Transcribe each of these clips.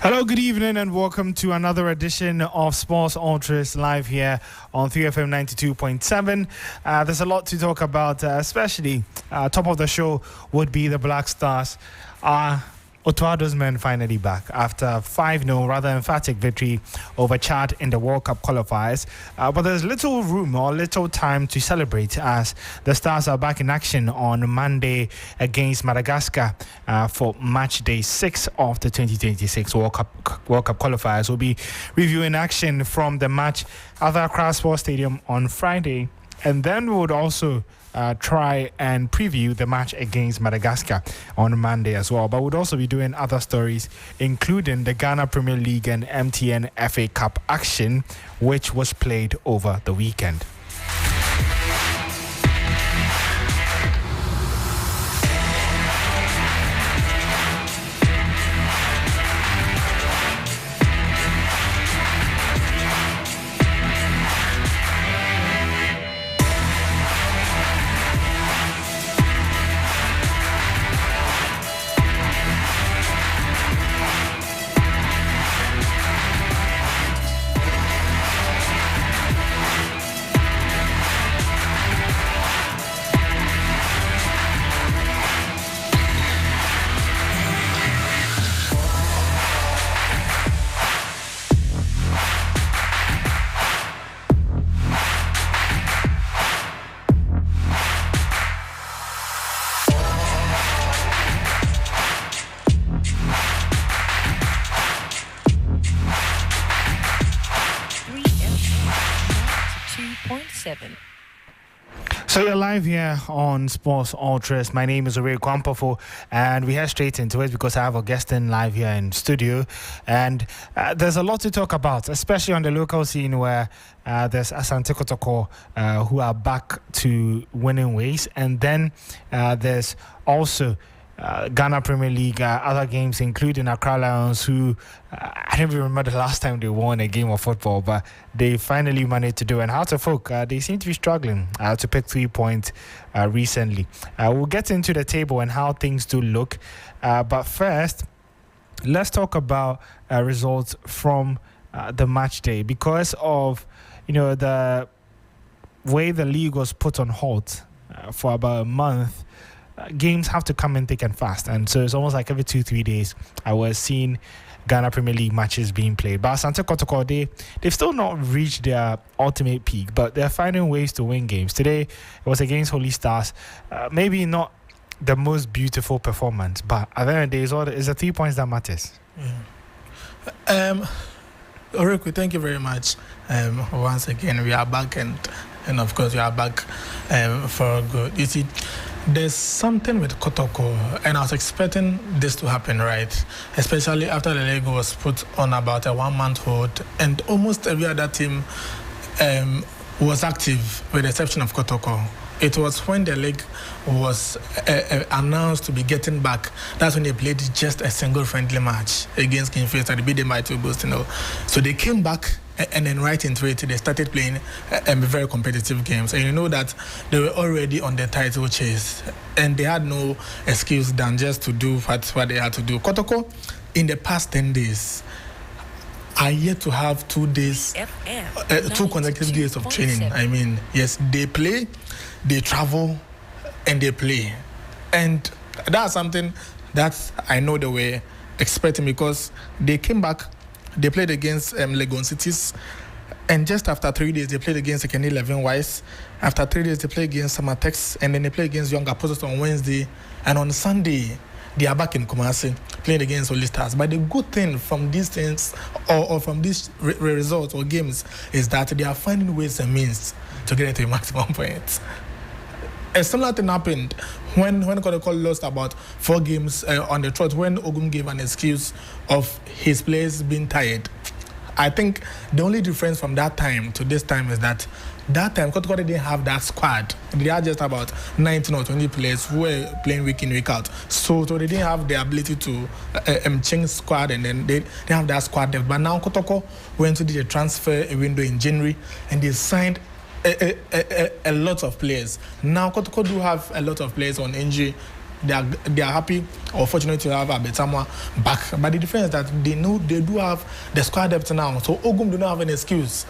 Hello, good evening, and welcome to another edition of Sports Ultras live here on 3FM 92.7. There's a lot to talk about, especially top of the show would be the Black Stars. Otuado's men finally back after 5-0 rather emphatic victory over Chad in the World Cup qualifiers. But there's little room or little time to celebrate as the Stars are back in action on Monday against Madagascar for match day 6 of the 2026 World Cup qualifiers. We'll be reviewing action from the match at the Accra Sports Stadium on Friday. And then we would also try and preview the match against Madagascar on Monday as well. But we'd also be doing other stories, including the Ghana Premier League and MTN FA Cup action, which was played over the weekend. So you're live here on Sports Ultras. My name is Owuraku Ampofo, and we head straight into it because I have a guest in live here in studio. And there's a lot to talk about, especially on the local scene where there's Asante Kotoko who are back to winning ways. And then there's also Ghana Premier League, other games, including Accra Lions, who I don't even remember the last time they won a game of football, but they finally managed to do it. And Hearts of Folk, they seem to be struggling to pick 3 points recently. We'll get into the table and how things do look. But first, let's talk about results from the match day. Because of, the way the league was put on halt for about a month, games have to come in thick and fast, and so it's almost like every 2-3 days I was seeing Ghana Premier League matches being played. But Asante Kotoko, they've still not reached their ultimate peak, but they're finding ways to win games. Today it was against Holy Stars. Maybe not the most beautiful performance, but at the end of the day, it's the 3 points that matters. Owuraku, thank you very much. Once again, we are back, and of course we are back for good. You see, there's something with Kotoko, and I was expecting this to happen, right? Especially after the league was put on about a 1 month hold, and almost every other team was active, with the exception of Kotoko. It was when the league was announced to be getting back. That's when they played just a single friendly match against King Face, and they beat them by 2 goals. So they came back, and then right into it, they started playing very competitive games. And you know that they were already on the title chase, and they had no excuse than just to do what they had to do. Kotoko, in the past 10 days, are yet to have 2 days, 2 consecutive days of training. I mean, yes, they play, they travel, and they play. And that's something that I know they were expecting, because they came back. They played against Legon Cities, and just after 3 days, they played against Kenny 11 Wise. After 3 days, they played against Samatex, and then they played against Young Apostles on Wednesday. And on Sunday, they are back in Kumasi, playing against Holy Stars. But the good thing from these things, or from these results or games, is that they are finding ways and means to get into a maximum points. A similar thing happened when Kotoko lost about 4 games on the trot, when Ogum gave an excuse of his players being tired. I think the only difference from that time to this time is that time Kotoko didn't have that squad. They had just about 19 or 20 players who were playing week in, week out. So they didn't have the ability to change squad, and then they didn't have that squad depth. But now Kotoko went to the transfer window in January, and they signed a lot of players. Now Kotoko do have a lot of players on injury they are happy or fortunate to have Abetama back. But the difference is that they know they do have the squad depth now. So Ogum do not have an excuse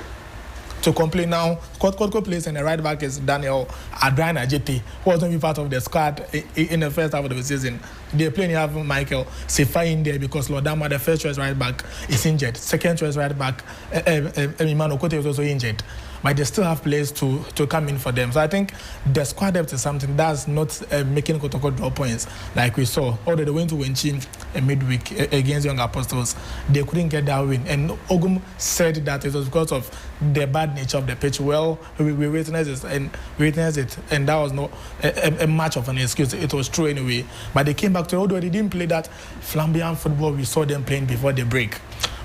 to complain now. Kotoko plays and the right back is Daniel Adrian Ajeti, who was only part of the squad in the first half of the season. They play and you have Michael Sefa in there because Lodama, the first choice right back, is injured. Second choice right back, Emmanuel Okote is also injured. But they still have players to come in for them. So I think the squad depth is something that's not making Kotoko draw points like we saw. Although they went to Wenchi midweek against Young Apostles, they couldn't get that win. And Ogum said that it was because of the bad nature of the pitch. Well, we witnessed it, and that was not a much of an excuse. It was true anyway. But they came back to, although they didn't play that flamboyant football we saw them playing before the break.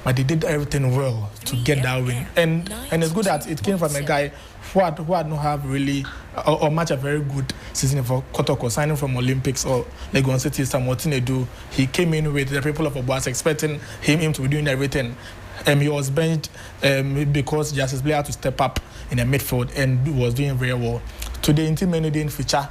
But they did everything well to get that win, and it's good that it came from a guy who had not have really or much a very good season for Kotoko, signing from Olympics or Legon City. Samotinedu, he came in with the people of Obuas expecting him to be doing everything. He was benched because Justice Blair had to step up in the midfield and was doing very well. Today, Intimenu didn't feature.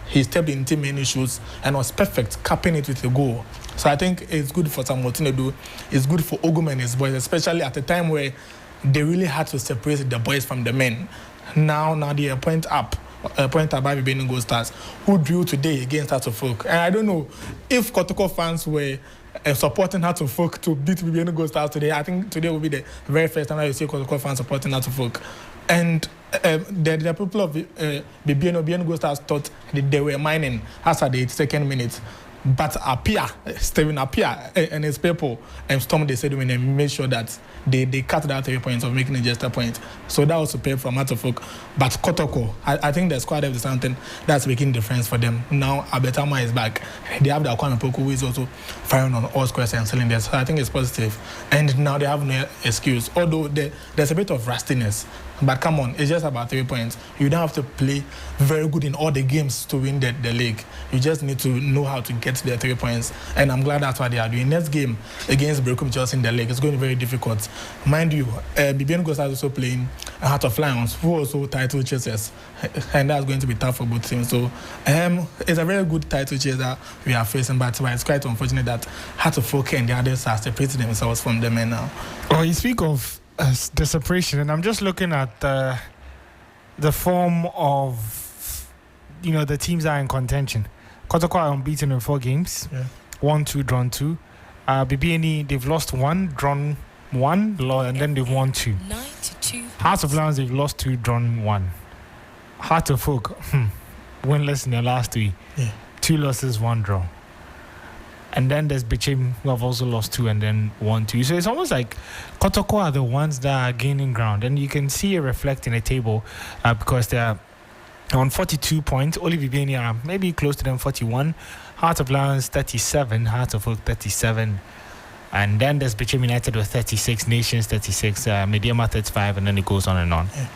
He stepped in Intimenu shoes and was perfect, capping it with a goal. So I think it's good for Samotinedu. It's good for Ogum and his boys, especially at a time where they really had to separate the boys from the men. Now they are point up by Bibeni Gold Stars, who drew today against Hearts of Folk. And I don't know if Kotoko fans were supporting Hearts of Folk to beat Bibeni Gold Stars today. I think today will be the very first time that you see Kotoko fans supporting Hearts of Folk. And the people of Bibeni Gold Stars thought that they were mining as at the 82nd minute. But Steven Apia and his people stormed the stadium and made sure that they cut that 3 points of making it just a point. So that was superb from Atofok. But Kotoko, I think the squad is something that's making a difference for them. Now Abetama is back. They have the Owuraku Ampofo, who is also firing on all squares and cylinders. So I think it's positive. And now they have no excuse. Although there's a bit of rustiness. But come on, it's just about 3 points. You don't have to play very good in all the games to win the league. You just need to know how to get the 3 points. And I'm glad that's what they are doing. Next game against Brekum Chelsea in the league, it's going to be very difficult. Mind you, Bibiani Gosa is also playing Heart of Lions, who also title chasers. And that's going to be tough for both teams. So it's a very good title chaser we are facing. But it's quite unfortunate that Heart of Folk and the others are separating themselves from the men now. Oh, you speak of the separation, and I'm just looking at the form of the teams that are in contention. Kotoko are unbeaten in 4 games, 1-2, drawn 2. BBNE, they've lost 1, drawn 1, and then they've won 2. Hearts of Lions, they've lost 2, drawn 1. Heart of Folk, winless in their last 3, 2 losses, 1 draw. And then there's Bichim, who have also lost 2 and then 1-2. So it's almost like Kotoko are the ones that are gaining ground. And you can see it reflect in the table because they are on 42 points. Only Bibeni are maybe close to them, 41. Heart of Lions, 37. Heart of Folk, 37. And then there's Bichim United with 36. Nations, 36. Mediama, 35. And then it goes on and on. Yeah.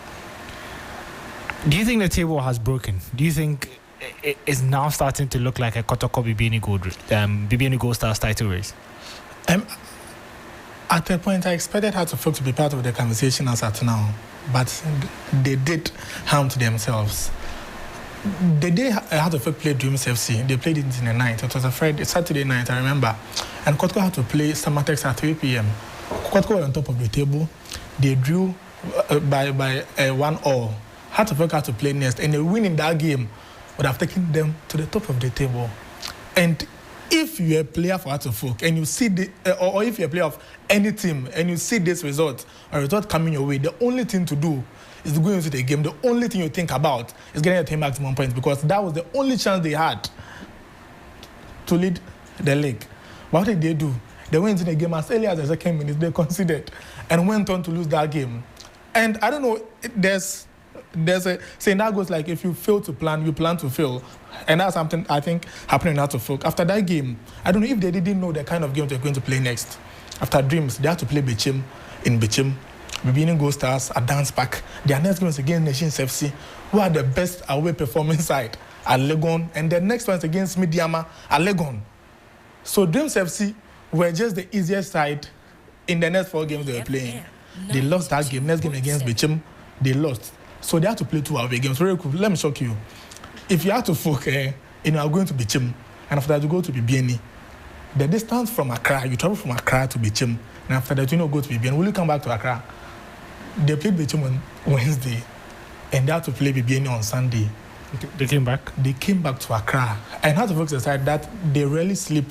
Do you think the table has broken? Do you think it is now starting to look like a Kotoko Bibeni Gold Stars title race? At the point, I expected Hearts of Folk to be part of the conversation as at now, but they did harm to themselves. The day Hearts of Folk played Dreams FC, they played it in the night. It was a Saturday night, I remember. And Kotoko had to play Samatex at 3 p.m. Kotoko were on top of the table. They drew by 1-1. Hearts of Folk had to play next, and they win in that game would have taken them to the top of the table. And if you're a player for Hearts of Folk and you see or if you're a player of any team and you see this result, a result coming your way, the only thing to do is to go into the game. The only thing you think about is getting your team maximum points, because that was the only chance they had to lead the league. What did they do? They went into the game as early as the 2nd minute. They conceded and went on to lose that game. And I don't know, there's a saying that goes like, if you fail to plan, you plan to fail. And that's something I think happening in Hearts of Folk. After that game, I don't know if they didn't know the kind of game they're going to play next. After Dreams, they had to play Bichim in Bichim. Bibini Gold Stars at Dance Park. Their next game is against Nations FC, who are the best away performing side at Legon. And the next one is against Midiama at Legon. So Dreams FC were just the easiest side in the next 4 games they were playing. They lost that game. Next game against Bichim, they lost. So they had to play 2 away games. Very cool. Let me shock you. If you have to Folk and you are going to Bichim, and after that you go to Bibiani. The distance from Accra, you travel from Accra to Bichim, and after that you go to Bibiani. Will you come back to Accra? They played Bichim on Wednesday, and they had to play Bibiani on Sunday. They came back? They came back to Accra, and how to folks decide that they rarely sleep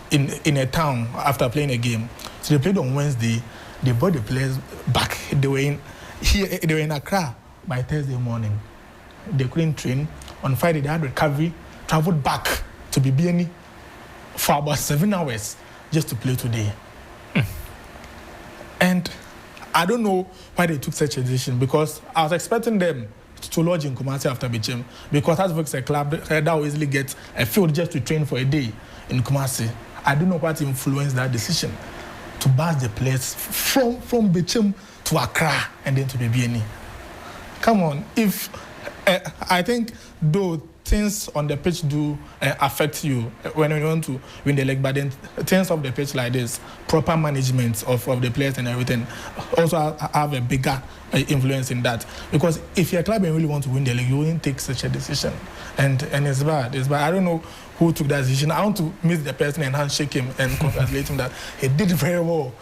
in a town after playing a game. So they played on Wednesday. They brought the players back. They were in Accra by Thursday morning. They couldn't train. On Friday, they had recovery, traveled back to Bibiani for about 7 hours just to play today. And I don't know why they took such a decision, because I was expecting them to lodge in Kumasi after Bichim, because as works a club that will easily get a field just to train for a day in Kumasi. I don't know what influenced that decision to bus the players from Bichim to Accra and then to Bibiani. Come on, if I think though things on the pitch do affect you when you want to win the league, but then things off the pitch like this, proper management of the players and everything, also have a bigger influence in that. Because if your club really want to win the league, you wouldn't take such a decision, and it's bad. It's bad. I don't know who took that decision. I want to meet the person and handshake him and congratulate him that he did very well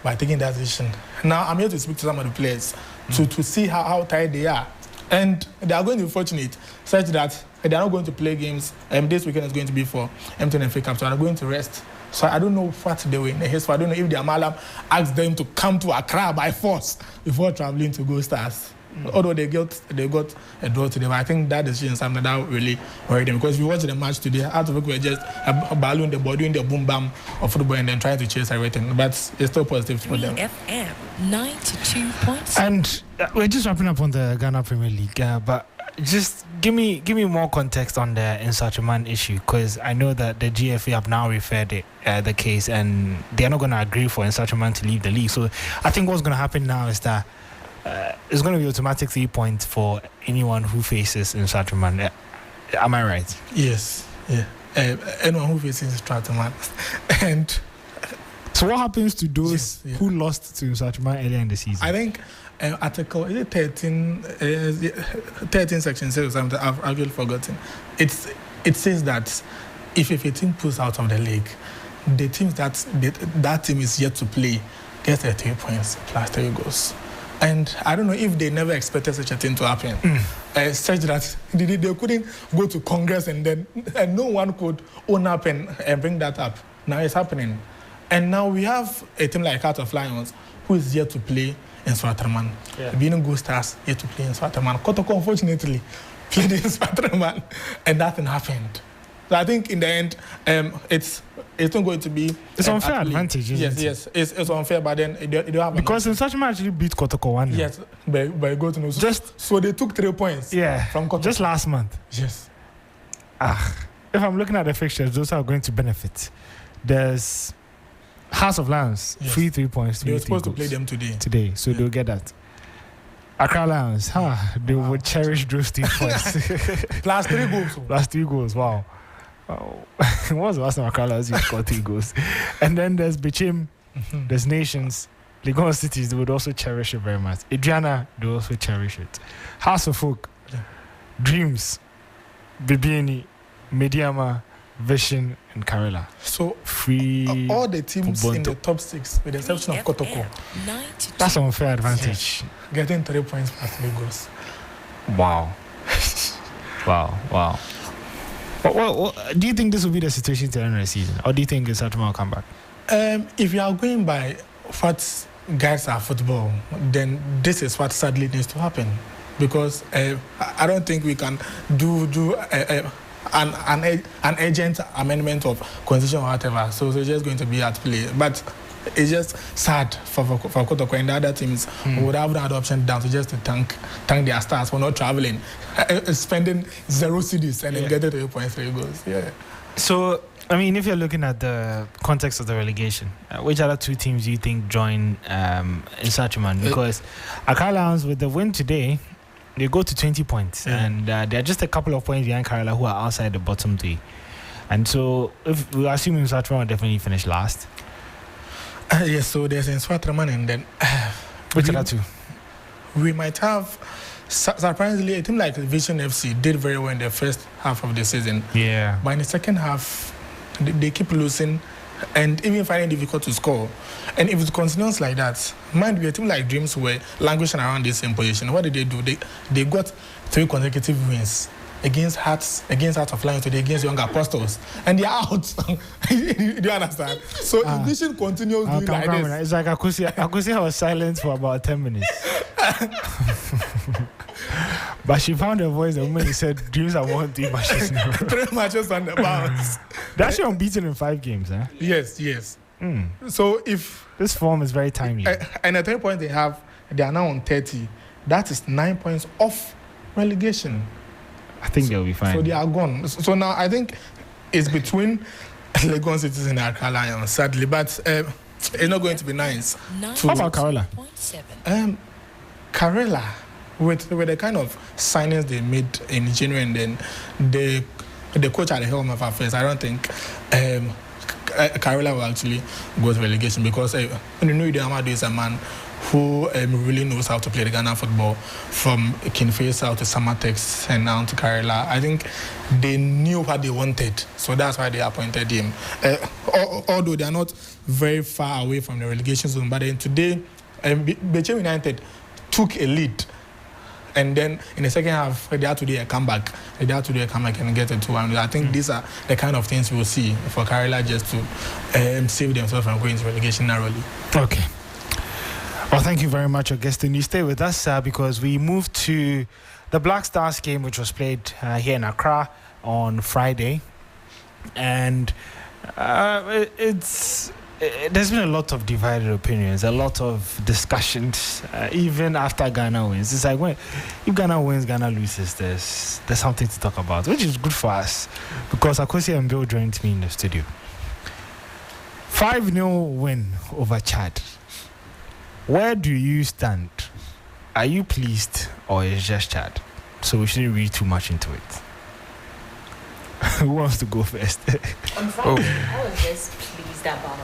by taking that decision. Now I'm here to speak to some of the players to see how tired they are. And they are going to be fortunate such that they are not going to play games. This weekend is going to be for MTN FA Cup, so they are going to rest. So I don't know what they were in the haste for. I don't know if the Amalam asked them to come to Accra by force before traveling to Go Stars. Although they got a draw today, but I think that decision is something that really worried them, because we watched the match today. Out of it, we were just a balloon the ball, doing the boom bam of football and then trying to chase everything. But it's still positive for them. FM 92 points. And we're just wrapping up on the Ghana Premier League, but just give me more context on the Insachuman issue, because I know that the GFA have now referred the case and they're not going to agree for Insachuman to leave the league. So I think what's going to happen now is that it's going to be automatic 3 points for anyone who faces Insachuman. Am I right? Yes. Yeah. Anyone who faces Insachuman. And so what happens to those who lost to Insachuman earlier in the season? I think article, is it 13 section 6 or something? I've really forgotten. It says that if a team pulls out of the league, the teams that team is yet to play gets 3 points plus 3 goals. And I don't know if they never expected such a thing to happen. Such that they couldn't go to Congress and no one could own up and bring that up. Now it's happening. And now we have a team like Heart of Lions who is yet to play in Swaterman. Being Go Stars yet to play in Swaterman. Kotoko, unfortunately, played in Swaterman and nothing happened. So I think in the end, it's not going to be... It's unfair advantage, isn't it? Yes. It's unfair, but then they don't have... Because Insachuman actually beat Kotoko 1-0. Yes, by go to know. So they took 3 points from Kotoko. Just last month. Yes. If I'm looking at the fixtures, those are going to benefit. There's House of Lions, free 3 points. They were supposed to play them today. So they'll get that. Accra Lions, they would cherish those 3 points. Plus 3 goals. Plus 3 goals, wow. When was the last time Accra Lions got 3 goals? And then there's Bichim, there's Nations, Legon Cities, they would also cherish it very much. Adriana, they also cherish it. House of Folk, Dreams, Bibiani, Mediama, Vision, and Karela. So free all the teams in the top 6, with the exception of Kotoko, that's an unfair advantage. Getting 3 points plus 3 goals. Wow. Wow. Well, do you think this will be the situation to end the season, or do you think Insachuman will come back? If you are going by what guides our football, then this is what sadly needs to happen, because I don't think we can do an urgent amendment of constitution or whatever. So it's just going to be at play. But it's just sad for Kotoko and the other teams who would have that option down to just to thank their stars for not traveling, spending 0 cedis and then getting 3 goals. Yeah. So, I mean, if you're looking at the context of the relegation, which other 2 teams do you think join Insachuman? Because Accra Lions, with the win today, they go to 20 points, and they're just a couple of points behind Karela, who are outside the bottom 3. And so, if we assume Insachuman will definitely finish last. Yes, so there's Insachuman, and then which other 2? We might have, surprisingly, a team like Vision FC did very well in the first half of the season. Yeah. But in the second half, they keep losing and even finding it difficult to score. And if it continues like that, mind you, a team like Dreams were languishing around this same position. What did they do? They got 3 consecutive wins against Hearts of Lions today, against Young Apostles, and they're out. Do you understand? So if this continues doing like this, it's like Akusi was silent for about 10 minutes. But she found her voice the moment he said Dreams are 1-3 matches now. 3 matches on the bounce. They're actually unbeaten in 5 games, huh? Yes. So if this form is very timely. And the 3 points they have, they are now on 30. That is 9 points off relegation. I think they'll be fine. So they are gone. So now I think it's between Legon Cities and Accra Lions, sadly, but it's not going to be nice. How about Karela? Karela, with the kind of signings they made in January, and then the coach at the helm of affairs, I don't think Karela will actually go to relegation, because Nunu Amadu is a man who really knows how to play the Ghana football, from King Faisal to Samatex and now to Karela. I think they knew what they wanted, so that's why they appointed him. Although they are not very far away from the relegation zone, but then today, Beche United took a lead. And then in the second half, they had to do a comeback. And get a 2-1. I think these are the kind of things we will see for Karela, just to save themselves from going to relegation narrowly. Okay. Well, thank you very much, Augustine. You stay with us because we moved to the Black Stars game, which was played here in Accra on Friday. And there's been a lot of divided opinions, a lot of discussions, even after Ghana wins. It's like, if Ghana wins, Ghana loses, there's something to talk about, which is good for us, because Akosi and Bill joined me in the studio. 5-0 win over Chad. Where do you stand? Are you pleased, or is just Chad? So we shouldn't read too much into it. Who wants to go first? On Friday, I was just pleased about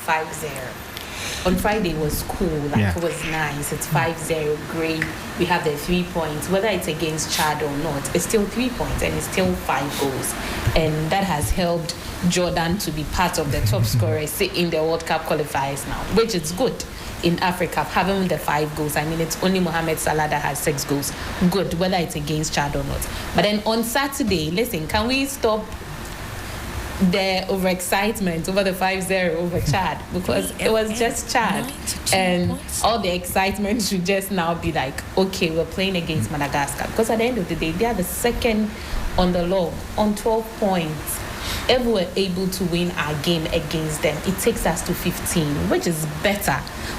5-0. On Friday it was cool, it was nice. It's 5-0, great. We have the 3 points. Whether it's against Chad or not, it's still 3 points and it's still 5 goals. And that has helped Jordan to be part of the top scorers in the World Cup qualifiers now, which is good. In Africa, having the 5 goals, I mean, it's only Mohamed Salah that has 6 goals. Good, whether it's against Chad or not. But then on Saturday, listen, can we stop the overexcitement over the 5-0 over Chad? Because it was just Chad. And all the excitement should just now be like, okay, we're playing against Madagascar. Because at the end of the day, they are the second on the log on 12 points. If we're able to win our game against them, it takes us to 15, which is better,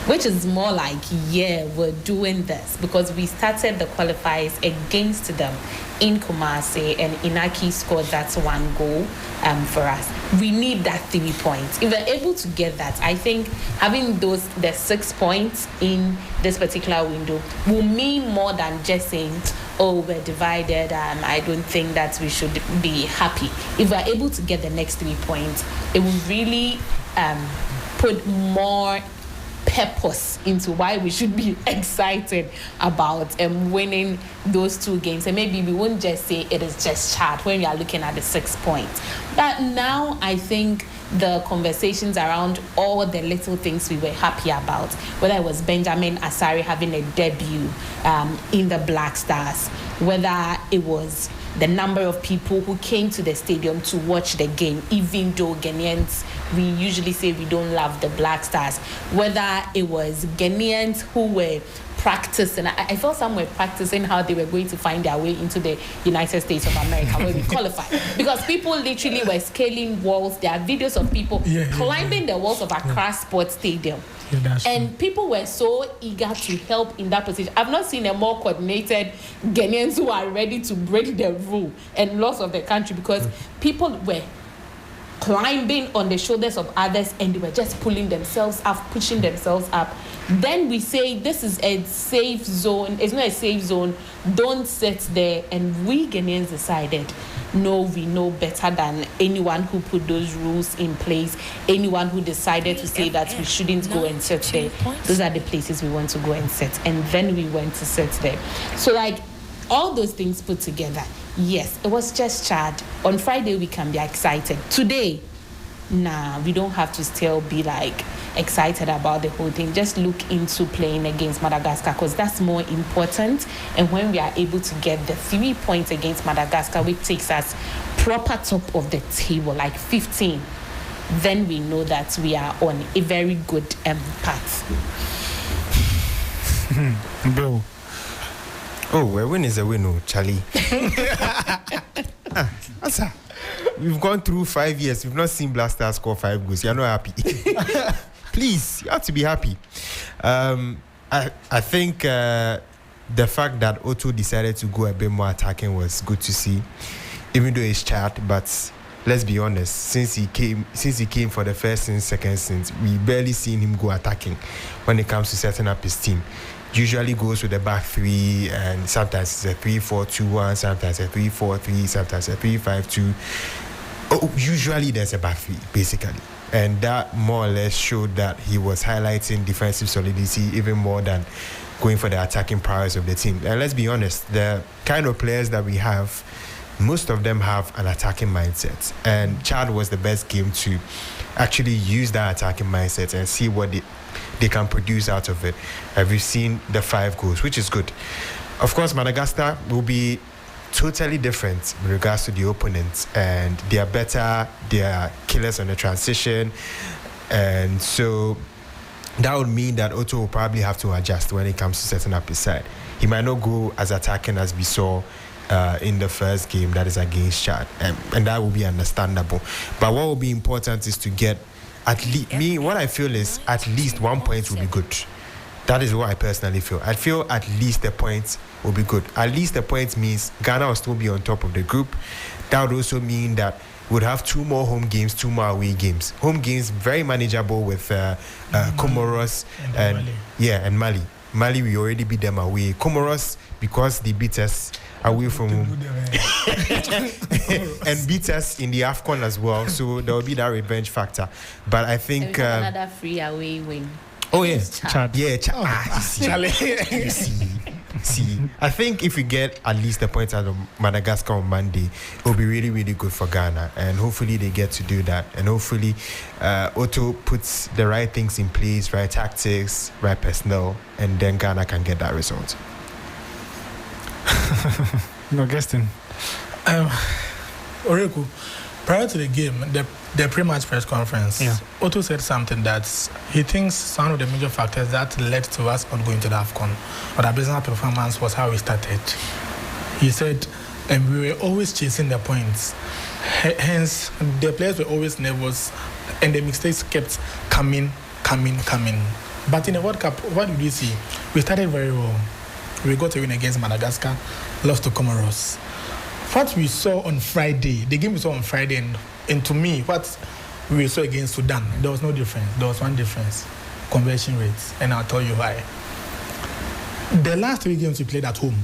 which is more like, we're doing this, because we started the qualifiers against them in Kumasi, and Inaki scored that 1 goal for us. We need that 3 points. If we're able to get that, I think having the 6 points in this particular window will mean more than just saying, we're divided, I don't think that we should be happy. If we're able to get the next 3 points, it will really put more purpose into why we should be excited about winning those 2 games. And maybe we won't just say it is just Chad when we are looking at the 6 points. But now I think the conversations around all the little things we were happy about, whether it was Benjamin Asare having a debut in the Black Stars, whether it was the number of people who came to the stadium to watch the game, even though Ghanaians, we usually say we don't love the Black Stars, whether it was Ghanaians who were practicing. I felt some were practicing how they were going to find their way into the United States of America where we qualified. Because people literally were scaling walls. There are videos of people climbing the walls of Accra Sports Stadium. And people were so eager to help in that position. I've not seen a more coordinated Ghanaians who are ready to break the rule and laws of the country, because people were climbing on the shoulders of others and they were just pulling themselves up, pushing themselves up. Then we say this is a safe zone. It's not a safe zone. Don't sit there. And we Ghanaians decided, no, we know better than anyone who put those rules in place, anyone who decided to say that we shouldn't go and sit there. Those are the places we want to go and sit. And then we went to sit there. So all those things put together, yes, it was just Chad. On Friday, we can be excited. Today, nah, we don't have to still be like excited about the whole thing. Just look into playing against Madagascar, because that's more important. And when we are able to get the 3 points against Madagascar, which takes us proper top of the table, like 15, then we know that we are on a very good path. Bill. Oh, a win is a win, Charlie. We've gone through 5 years. We've not seen Black Stars score 5 goals. You're not happy. Please, you have to be happy. I think the fact that Otto decided to go a bit more attacking was good to see, even though it's chat. But let's be honest, since he came for the first and second stints, we barely seen him go attacking when it comes to setting up his team. Usually goes with a back three, and sometimes it's a 3-4-2-1, sometimes a 3-4-3, sometimes a 3-5-2. Usually there's a back three, basically. And that more or less showed that he was highlighting defensive solidity even more than going for the attacking prowess of the team. And let's be honest, the kind of players that we have, most of them have an attacking mindset. And Chad was the best game to actually use that attacking mindset and see what they can produce out of it. We've seen the 5 goals, which is good. Of course, Madagascar will be totally different with regards to the opponents, and they are better, they are killers on the transition, and so that would mean that Otto will probably have to adjust when it comes to setting up his side. He might not go as attacking as we saw in the first game, that is against Chad, and that will be understandable. But what will be important is to get what I feel is at least 1 point will be good. That is what I personally feel. I feel at least a point will be good. At least a point means Ghana will still be on top of the group. That would also mean that we'd have 2 more home games, 2 more away games. Home games very manageable with Comoros and Mali. Mali, we already beat them away. Comoros, because they beat us away from home and beat us in the AFCON as well. So there will be that revenge factor. But I think another free away win. Oh yeah, Chad. Yeah, you see. I think if we get at least a point out of Madagascar on Monday, it will be really, really good for Ghana, and hopefully they get to do that. And hopefully, Otto puts the right things in place, right tactics, right personnel, and then Ghana can get that result. No, Gaston. Owuraku, prior to the game, the pre-match press conference, Otto said something that he thinks one of the major factors that led to us not going to the AFCON or our business performance was how we started. He said, and we were always chasing the points. Hence, the players were always nervous, and the mistakes kept coming. But in the World Cup, what did we see? We started very well. We got a win against Madagascar, lost to Comoros. What we saw on Friday, the game we saw on Friday, and to me, what we saw against Sudan, there was no difference. There was one difference: conversion rates, and I'll tell you why. The last 3 games we played at home,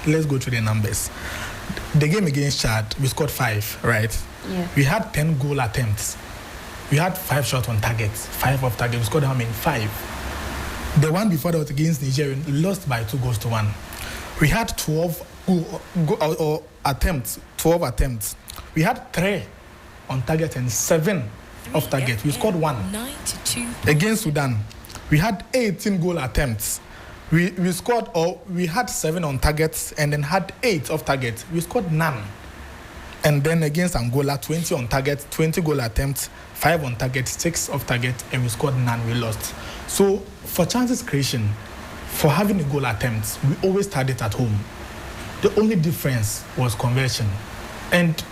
let's go through the numbers. The game against Chad, we scored 5, right? Yeah. We had 10 goal attempts. We had 5 shots on target, 5 off target. We scored how many? 5. The one before that was against Nigeria, we lost by 2-1. We had 12 attempts. We had 3 on target and 7 off target. We scored 1. 92. Against Sudan, we had 18 goal attempts. We had 7 on targets and then had 8 off target. We scored none. And then against Angola, 20 on target, 20 goal attempts, 5 on target, 6 off target, and we scored none. We lost. So for chances creation, for having a goal attempt, we always started at home. The only difference was conversion. And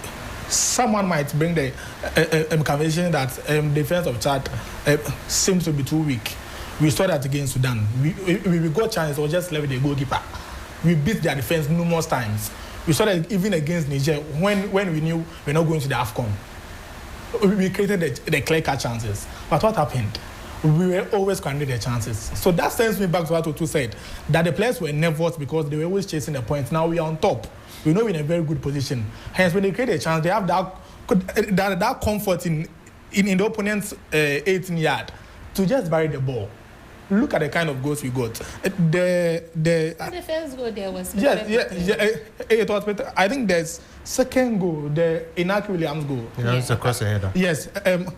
someone might bring the conversion that defense of Chad seems to be too weak. We saw that against Sudan. We got chances or just left the goalkeeper. We beat their defense numerous times. We saw that even against Niger when we knew we're not going to the AFCON. We created the clear-cut chances. But what happened? We were always squandering the chances. So that sends me back to what Tutu said, that the players were nervous because they were always chasing the points. Now we are on top. We know we're in a very good position. Hence, when they create a chance, they have that comfort in the opponent's 18 yard to just bury the ball. look at the kind of goals we got. The first goal there was it was better. I think there's second goal, the Inaki Williams goal. It's across the header. Yes,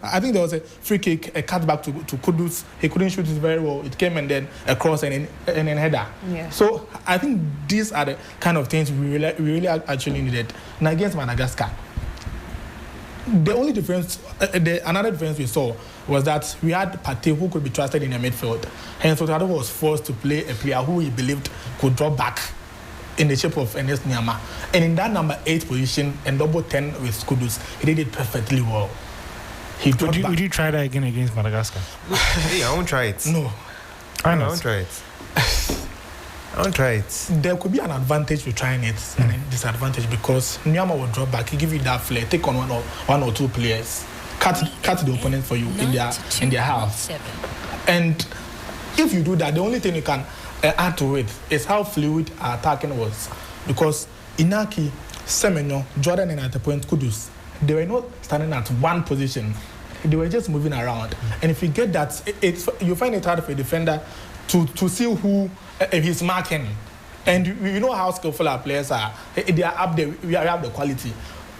I think there was a free kick, a cutback to Kudus. He couldn't shoot it very well. It came and then across and then header. Yeah. So I think these are the kind of things we really actually needed. Now against Madagascar, the only difference, another difference we saw was that we had Partey who could be trusted in the midfield. Hence, Otado was forced to play a player who he believed could drop back in the shape of Ernest Nyama. And in that number 8 position and double 10 with Kudus, he did it perfectly well. Would you try that again against Madagascar? Hey, I won't try it. No. I won't try it. I won't try it. There could be an advantage to trying it and a disadvantage because Nyama will drop back. He give you that flair. Take on one or two players. Cut the opponent for you in their half. And if you do that, the only thing you can add to it is how fluid our attacking was. Because Inaki, Semenyo, Jordan, and at the point Kudus, they were not standing at one position. They were just moving around. And if you get that, you find it hard for a defender to see who he's marking. And you know how skillful our players are. They are up there. We have the quality.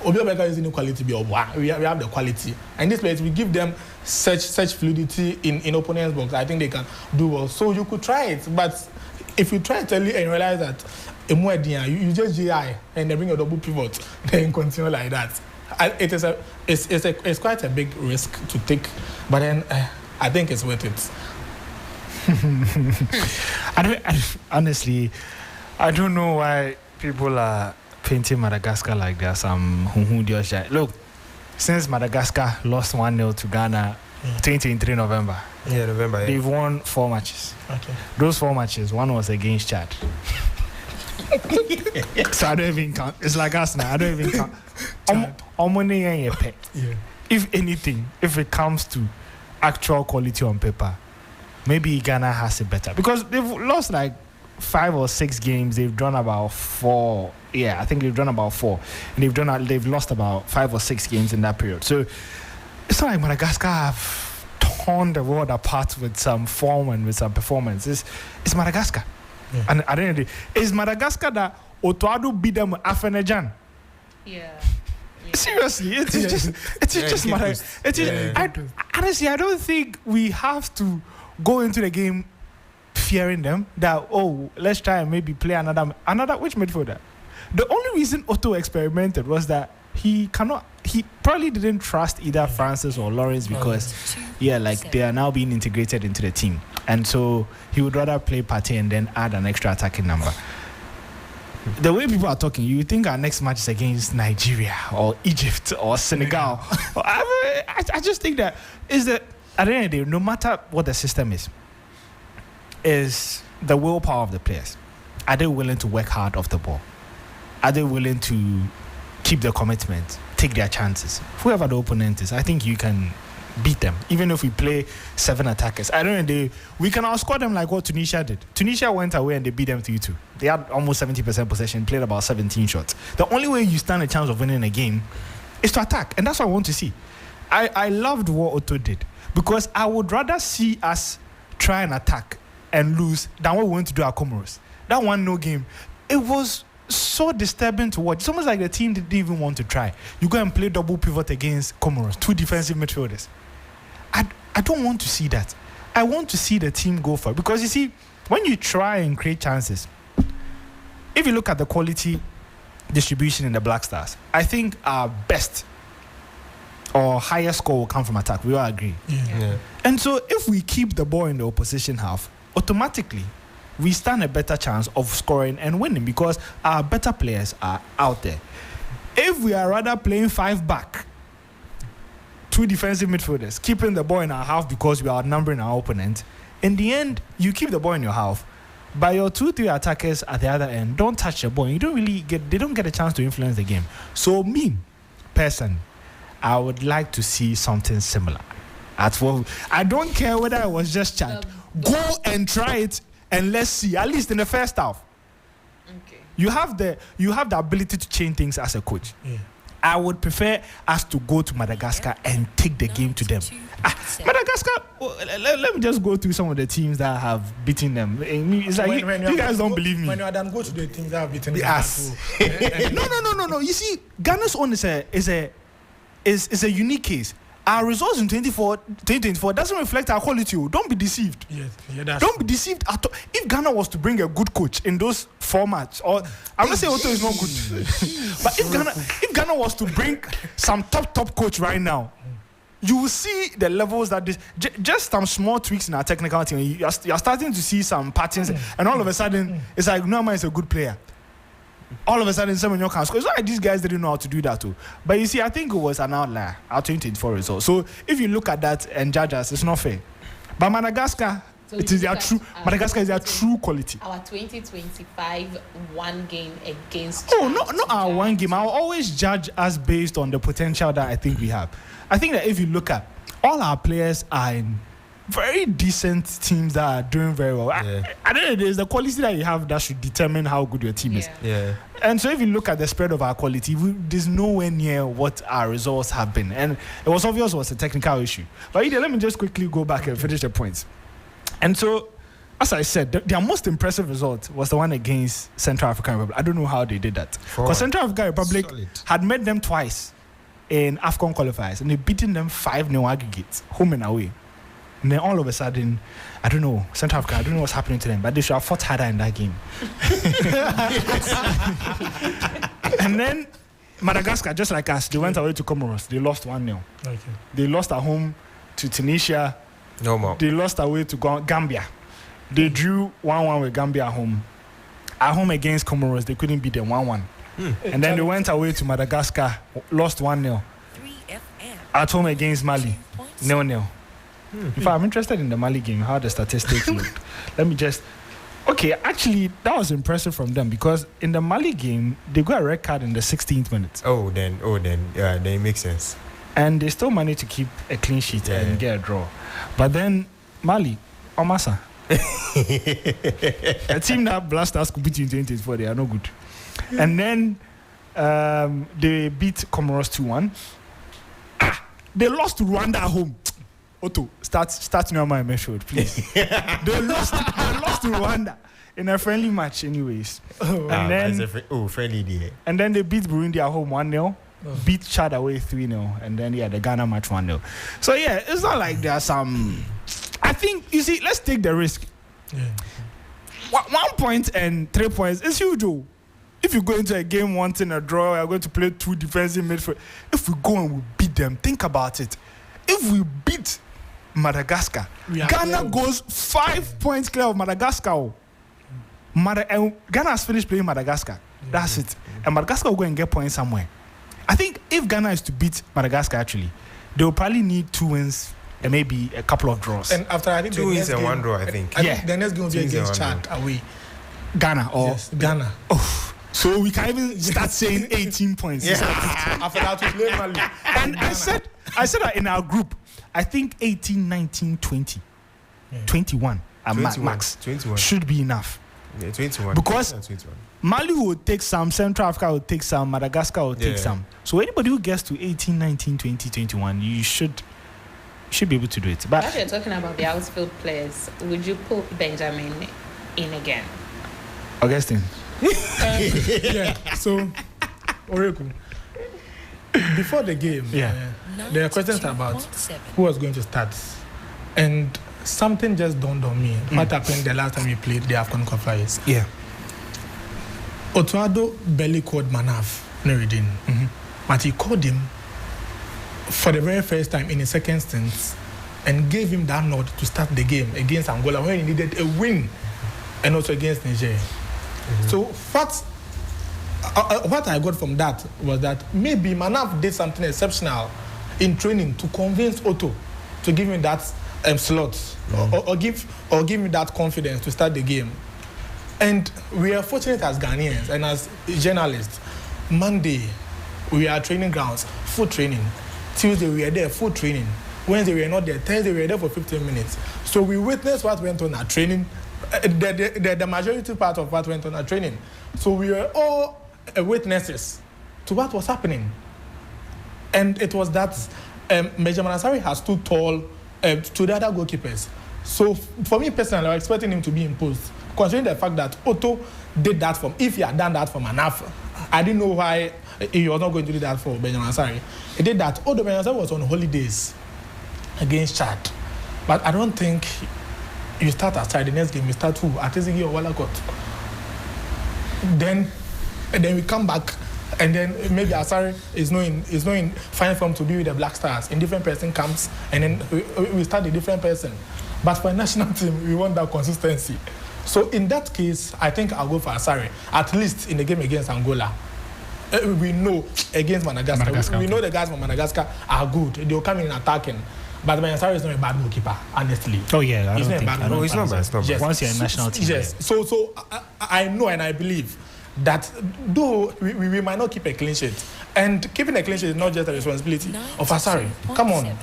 Obiobeka is in quality. We have the quality. And this place, we give them such fluidity in opponent's box. I think they can do well. So you could try it. But if you try it early and realize that you just GI and they bring a double pivot, then continue like that. It's quite a big risk to take. But then I think it's worth it. Honestly, I don't know why people are painting Madagascar like there's some look, since Madagascar lost 1-0 to Ghana 2023 November. Yeah, November. Yeah. They've won 4 matches. Okay. Those 4 matches, one was against Chad. So I don't even count. It's like us now. I don't even count. If anything, if it comes to actual quality on paper, maybe Ghana has it better because they've lost like 5 or 6 games. They've drawn about 4. Yeah, I think they've drawn about 4, and they've lost about 5 or 6 games in that period. So it's not like Madagascar have torn the world apart with some form and with some performance. It's Madagascar, and I don't know. It's Madagascar that Otoado beat them Afenejan. Yeah. Seriously, it's just Madagascar. Honestly, I don't think we have to go into the game fearing them that let's try and maybe play another which midfielder. The only reason Otto experimented was that he probably didn't trust either Francis or Lawrence because they are now being integrated into the team, and so he would rather play Partey and then add an extra attacking number. The way people are talking, you think our next match is against Nigeria or Egypt or Senegal. I just think that is that at the end of the day, no matter what the system is the willpower of the players. Are they willing to work hard off the ball? Are they willing to keep their commitment, take their chances? Whoever the opponent is, I think you can beat them. Even if we play 7 attackers, I don't know, we can outscore them like what Tunisia did. Tunisia went away and they beat them 3-2. They had almost 70% possession, played about 17 shots. The only way you stand a chance of winning a game is to attack, and that's what I want to see. I loved what Otto did because I would rather see us try and attack and lose than what we went to do at Comoros. That 1-0 game, it was so disturbing to watch. It's almost like the team didn't even want to try. You go and play double pivot against Comoros, 2 defensive midfielders. I don't want to see that. I want to see the team go for it because you see, when you try and create chances, if you look at the quality distribution in the Black Stars, I think our best or highest score will come from attack. We all agree. Yeah. And so if we keep the ball in the opposition half, automatically we stand a better chance of scoring and winning because our better players are out there. If we are rather playing 5 back, 2 defensive midfielders, keeping the ball in our half because we are outnumbering our opponent, in the end, you keep the ball in your half, but your 2-3 attackers at the other end don't touch the ball. They don't get a chance to influence the game. So me, personally, I would like to see something similar. I don't care whether it was just chat. Go and try it and let's see, at least in the first half. Okay. You have the ability to change things as a coach. Yeah. I would prefer us to go to Madagascar and take the game to them. Madagascar, let me just go through some of the teams that have beaten them. It's like you guys don't believe me. When you are done, go to the teams that have beaten us. No. You see, Ghana's own is a unique case. Our results in 2024 doesn't reflect our quality. Don't be deceived. Yes, don't be deceived at all. If Ghana was to bring a good coach in those formats, or I'm not saying Otto is not good, but if Ghana was to bring some top coach right now, you will see the levels that this just some small tweaks in our technical team. You're starting to see some patterns, and all of a sudden it's like Norman is a good player. All of a sudden, someone can score. It's not like these guys didn't know how to do that too. But you see, I think it was an outlier, our 2024 result. So if you look at that and judge us, it's not fair. But Madagascar, Madagascar is their true quality. Our 2025 one game against. Oh, not our one game. I'll always judge us based on the potential that I think we have. I think that if you look at all our players are in very decent teams that are doing very well. Yeah. I don't know, there's the quality that you have that should determine how good your team is. Yeah. And so if you look at the spread of our quality, there's nowhere near what our results have been. And it was obvious it was a technical issue. But let me just quickly go back and finish the points. And so, as I said, their most impressive result was the one against Central African Republic. I don't know how they did that. Because Central African Republic had met them twice in AFCON qualifiers. And they beaten them 5-0 aggregates, home and away. And then all of a sudden, I don't know, Central Africa, I don't know what's happening to them, but they should have fought harder in that game. And then Madagascar, just like us, they went away to Comoros. They lost 1-0. Okay. They lost at home to Tunisia. No more. They lost away to Gambia. They drew 1-1 with Gambia at home. At home against Comoros, they couldn't beat them 1-1. And then they went away to Madagascar, lost 1-0. At home against Mali, 0-0. In fact, I'm interested in the Mali game, how the statistics look. Let me just... Okay, actually, that was impressive from them because in the Mali game, they got a red card in the 16th minute. Then it makes sense. And they still managed to keep a clean sheet and get a draw. But then, Mali, Omasa, a team that Blasters could beat you in 2024, they are no good. And then they beat Comoros 2-1. They lost to Rwanda at home. Otto, start now my message, please. They lost to Rwanda in a friendly match, anyways. Friendly day. And then they beat Burundi at home 1-0, beat Chad away 3-0, and then the Ghana match 1-0. So it's not like there's some. I think you see, let's take the risk. 1 point and 3 points is huge. If you go into a game wanting a draw, you're going to play 2 defensive midfield. If we go and we beat them, think about it. If we beat Madagascar, Ghana goes 5 points clear of Madagascar. Ghana has finished playing Madagascar. That's it. And Madagascar will go and get points somewhere. I think if Ghana is to beat Madagascar, actually, they will probably need 2 wins and maybe a couple of draws. And after, I think 2 wins and 1 draw, I think. Think the next game will be against Chad away. Ghana or Ghana. Oh. So we can even start saying 18 points. After that, we play Mali. And I said that in our group, I think 18, 19, 20, 21 max 21 should be enough. Yeah, 21. Because 21. Mali will take some, Central Africa will take some, Madagascar will take some. So anybody who gets to 18, 19, 20, 21, you should be able to do it. But as you're talking about the outfield players, would you put Benjamin in again? Augustine. So Owuraku, before the game, there are questions about who was going to start, and something just dawned on me. What happened the last time we played the AFCON qualifiers? Otuado barely called Manaf Nuruddin, but he called him for the very first time in the second stint and gave him that nod to start the game against Angola when he needed a win, and also against Niger. So what I got from that was that maybe Manaf did something exceptional in training to convince Otto to give him that slot or give him that confidence to start the game. And we are fortunate as Ghanaians and as journalists. Monday, we are training grounds, full training. Tuesday, we are there, full training. Wednesday, we are not there. Thursday, we are there for 15 minutes. So we witnessed what went on at training. The majority part of what went on at training. So we were all witnesses to what was happening. And it was that Benjamin Asare has too tall to the other goalkeepers. So for me personally, I was expecting him to be imposed, considering the fact that Otto did that for him. If he had done that for Manaf, I didn't know why he was not going to do that for Benjamin Asare. He did that. Although Benjamin Asare was on holidays against Chad. But I don't think you start Asare, the next game you start who? Atizigi or Walakot. Then we come back, and then maybe Asare is not in fine form to be with the Black Stars. A different person comes, and then we start a different person. But for a national team, we want that consistency. So in that case, I think I'll go for Asare, at least in the game against Angola. We know against Madagascar. We know the guys from Madagascar are good. They'll come in attacking. But Asare is not a bad goalkeeper, honestly. Oh yeah, he's not a bad goalkeeper. It's not bad. Yes. Once you're a national team. Yes. So I know and I believe that though we might not keep a clean sheet, and keeping a clean sheet is not just a responsibility of Asare. Come on,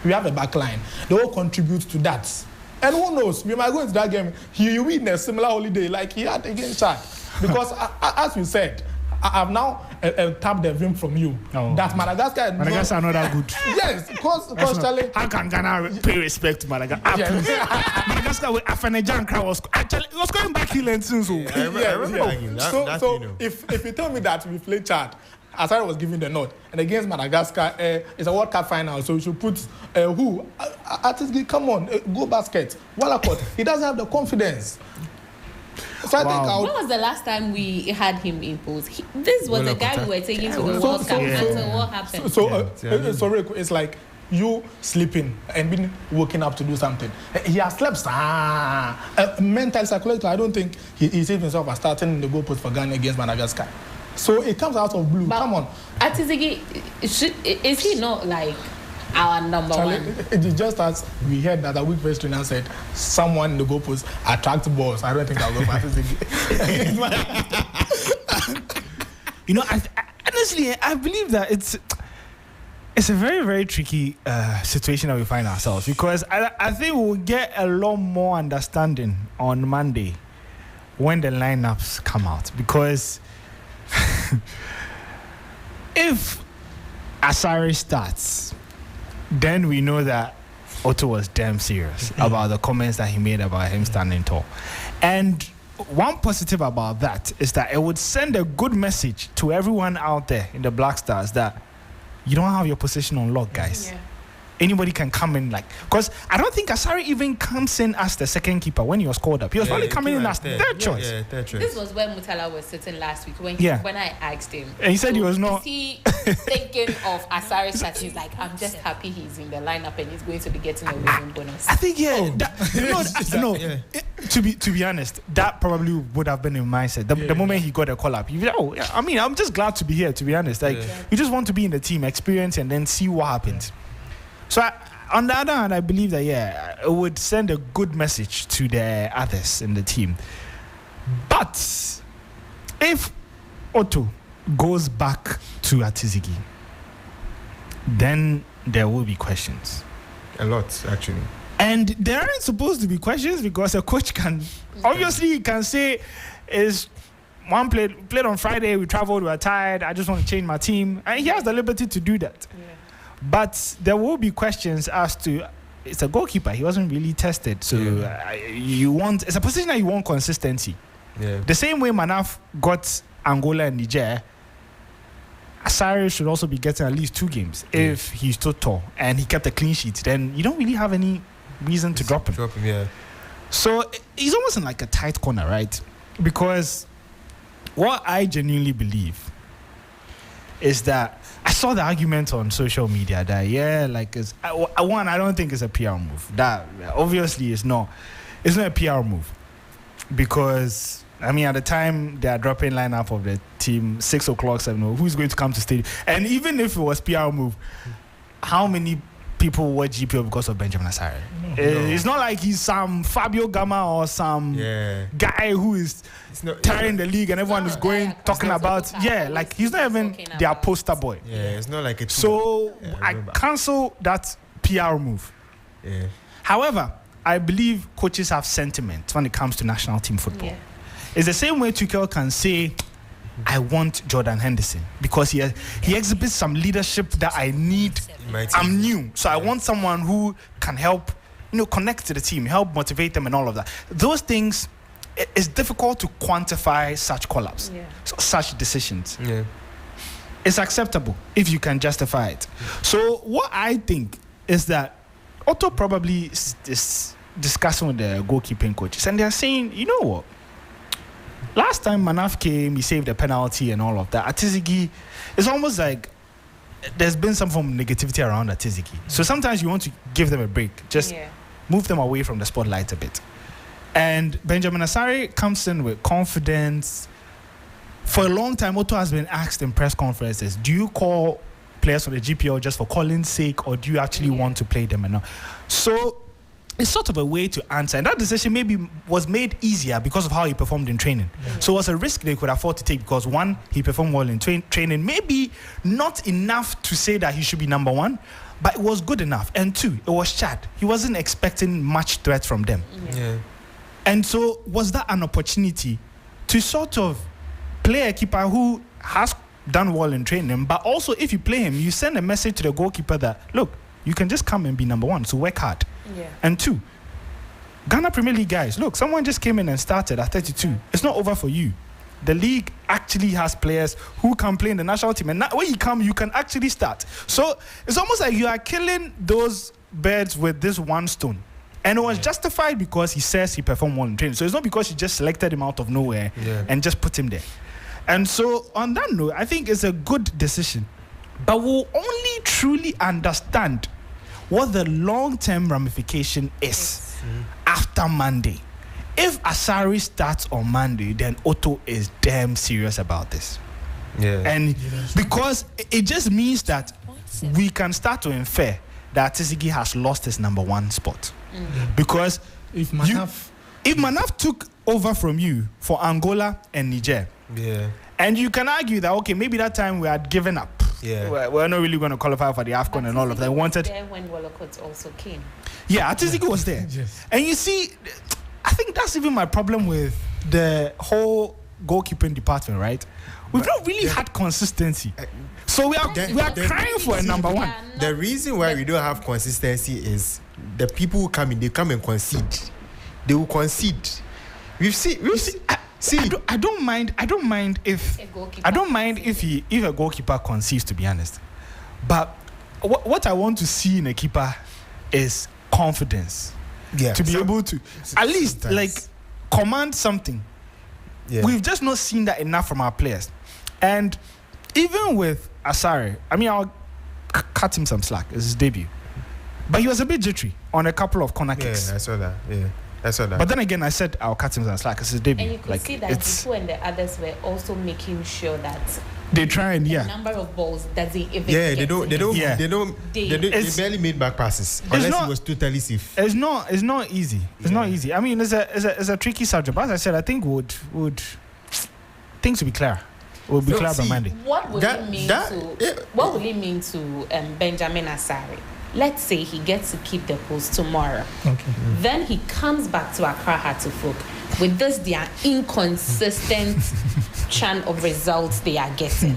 we have a back line. They all contribute to that. And who knows, we might go into that game, he win a similar holiday like he had against Chad. Because as we said, I have now tapped the rim from you. Oh. That Madagascar are not that good. Yes, because Charlie. How can Ghana pay respect to Madagascar? Yes. Madagascar with Afenejan crowd was actually going back here and soon. I remember So if you tell me that we played Chad, Asare was giving the nod, and against Madagascar, it's a World Cup final, so we should put who? Atizigi, come on, go basket. Walakot, he doesn't have the confidence. So I think when was the last time we had him imposed? This was the guy we were taking to the World Cup. So what happened? So Rico, it's like you sleeping and being woken up to do something. He has slept. Mental, psychological. I don't think he sees himself as starting in the goalpost for Ghana against Madagascar. So it comes out of blue. But come on. Atizigi, is he not like our number one? It's just as we heard that a week first trainer said someone in the goalpost attracts balls. I don't think I'll go for Atizigi. Honestly, I believe that it's a very, very tricky situation that we find ourselves, because I think we'll get a lot more understanding on Monday when the lineups come out, because if Asare starts, then we know that Otto was damn serious about the comments that he made about him standing tall. And one positive about that is that it would send a good message to everyone out there in the Black Stars that you don't have your position on lock, guys. Yeah. Anybody can come in, because I don't think Asare even comes in as the second keeper when he was called up. He was probably coming in as third choice. Yeah, third choice. This was where Mutala was sitting last week when I asked him. And he said he was not. Is he thinking of Asare that he's like, I'm just happy he's in the lineup and he's going to be getting a winning bonus? I think to be honest, that probably would have been in mindset. The moment he got a call up, I'm just glad to be here. To be honest, you just want to be in the team, experience, and then see what happens. So on the other hand, I believe that it would send a good message to the others in the team. But if Otto goes back to Atizigi, then there will be questions. A lot, actually. And there aren't supposed to be questions, because a coach can say is one played on Friday, we traveled, we were tired, I just want to change my team, and he has the liberty to do that. Yeah. But there will be questions as to, it's a goalkeeper, he wasn't really tested, so it's a position that you want consistency. Yeah. The same way Manaf got Angola and Niger, Asare should also be getting at least 2 games if he stood tall and he kept a clean sheet. Then you don't really have any reason to drop him. Yeah. So he's almost in like a tight corner, right? Because what I genuinely believe is that I saw the argument on social media that I don't think it's a PR move. That obviously is not. It's not a PR move, because at the time they are dropping lineup of the team 6 o'clock, 7 o'clock. Who's going to come to stadium? And even if it was PR move, how many people watch GPO because of Benjamin Asare? It's not like he's some Fabio Gama or some guy who is tearing the league and everyone is talking about. He's not even their poster boy. Yeah, it's not like so I cancel that PR move. Yeah. However, I believe coaches have sentiment when it comes to national team football. Yeah. It's the same way Tuchel can say, I want Jordan Henderson because he exhibits some leadership that I need. I'm new, so I want someone who can help, connect to the team, help motivate them and all of that. Those things, it's difficult to quantify such call-ups, such decisions. Yeah. It's acceptable if you can justify it. So what I think is that Otto probably is discussing with the goalkeeping coaches, and they're saying, you know what? Last time Manaf came, he saved a penalty and all of that. Atizigi, it's almost like there's been some form of negativity around Atizigi. So sometimes you want to give them a break, just move them away from the spotlight a bit. And Benjamin Asare comes in with confidence. For a long time, Otto has been asked in press conferences, do you call players for the GPL just for calling's sake, or do you actually want to play them? And so it's sort of a way to answer. And that decision maybe was made easier because of how he performed in training. So it was a risk they could afford to take because, one, he performed well in training. Maybe not enough to say that he should be number one, but it was good enough. And two, it was Chad. He wasn't expecting much threat from them. And so was that an opportunity to sort of play a keeper who has done well in training, but also if you play him, you send a message to the goalkeeper that, look, you can just come and be number one, so work hard. And two, Ghana Premier League guys, look, someone just came in and started at 32. It's not over for you. The league actually has players who can play in the national team, and now when you come, you can actually start. So it's almost like you are killing those birds with this one stone. And it was justified because he says he performed well in training. So it's not because you just selected him out of nowhere and just put him there. And so on that note, I think it's a good decision. But we'll only truly understand what the long-term ramification is after Monday. If Asari starts on Monday, then Otto is damn serious about this. And because it just means that we can start to infer that Tsigi has lost his number one spot. Because if Manaf took over from you for Angola and Niger, and you can argue that, okay, maybe that time we had given up. We're not really going to qualify for the AFCON and all of that. Wanted there when Wolokot also came. Yeah, Atizigi was there. And you see, I think that's even my problem with the whole goalkeeping department, right? We've not really had consistency. So we are crying for a number one. The reason why we don't have consistency is the people who come in, they come and concede. They will concede. I don't mind if a goalkeeper concedes, to be honest. But what I want to see in a keeper is confidence. To be able to at least command something. We've just not seen that enough from our players. And even with Asare, I mean, I'll cut him some slack. It's his debut. But he was a bit jittery on a couple of corner kicks. Yeah, I saw that. I saw that. But then again, I said I'll cut him some slack. It's his debut. And you could see that Jitu and the others were also making sure that they try and the number of balls that they even they barely made back passes unless it was totally safe. It's not easy. It's not easy. I mean, it's a tricky subject. But as I said, I think would things will be clear. Will be clear by Monday. What would it mean to Benjamin Asare? Let's say he gets to keep the post tomorrow. Then he comes back to Accra Hatufuk with their inconsistent churn of results they are getting.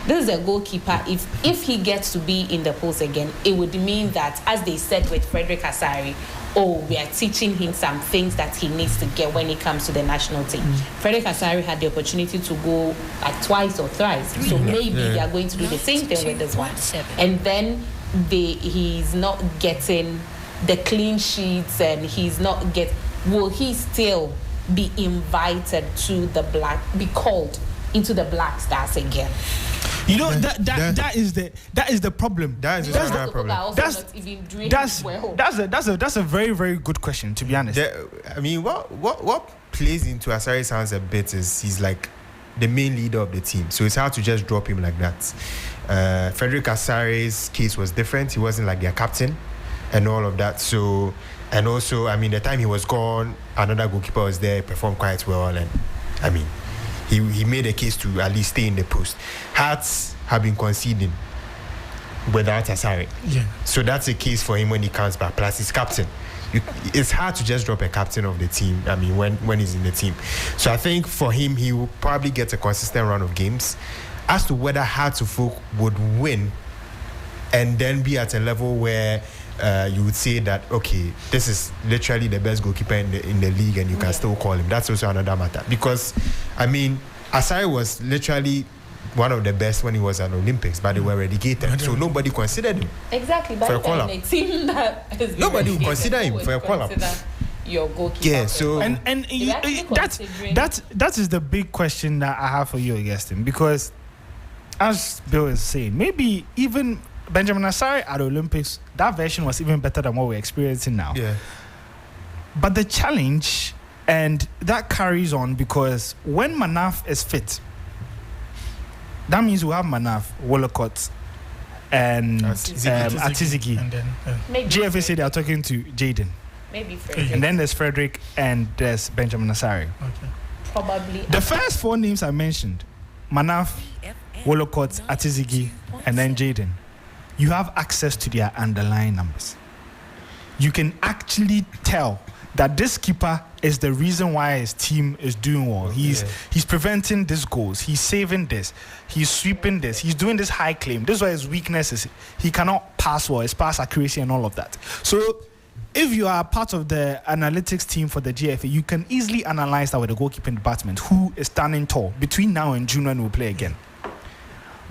This is a goalkeeper. If he gets to be in the post again, it would mean that, as they said with Frederick Asare, we are teaching him some things that he needs to get when he comes to the national team. Frederick Asare had the opportunity to go twice or thrice. So maybe they are going to do the same thing with this one. And then he's not getting the clean sheets, and will he still be invited to be called into the Black Stars again? You know, that is the problem. That's the problem. That's a very, very good question, to be honest. I mean, what plays into Asare's hands a bit is he's like the main leader of the team, so it's hard to just drop him like that. Frederick Asare's case was different. He wasn't like their captain and all of that. So, and also, I mean, the time he was gone, another goalkeeper was there, performed quite well, and I mean, he made a case to at least stay in the post. Hearts have been conceding without Asare. So that's a case for him when he comes back. Plus, he's captain. it's hard to just drop a captain of the team. I mean, when he's in the team. So I think for him, he will probably get a consistent run of games. As to whether Hearts of Oak would win and then be at a level where you would say that, okay, this is literally the best goalkeeper in the league and you can still call him. That's also another matter. Because, I mean, Asare was literally one of the best when he was at Olympics, but they were relegated. So nobody considered him. Exactly. For a call-up. A team that is nobody would consider him for a call-up. Your goalkeeper. Yeah, so... And that is the big question that I have for you, Augustine, because as Bill is saying, maybe even Benjamin Asare at Olympics, that version was even better than what we're experiencing now. Yeah. But the challenge, and that carries on because when Manaf is fit, that means we have Manaf, Wolcott, and Atizigi. And then, GFA say they are talking to Jaden. Maybe Frederick. And then there's Frederick and there's Benjamin Asare. okay. Probably. The first four names I mentioned, Manaf, Wolcott, Atizigi, and then Jaden, you have access to their underlying numbers. You can actually tell that this keeper is the reason why his team is doing well. He's preventing these goals. He's saving this. He's sweeping this. He's doing this high claim. This is why his weakness is he cannot pass well. His pass accuracy and all of that. So if you are part of the analytics team for the GFA, you can easily analyze that with the goalkeeping department, who is standing tall between now and June when we'll play again.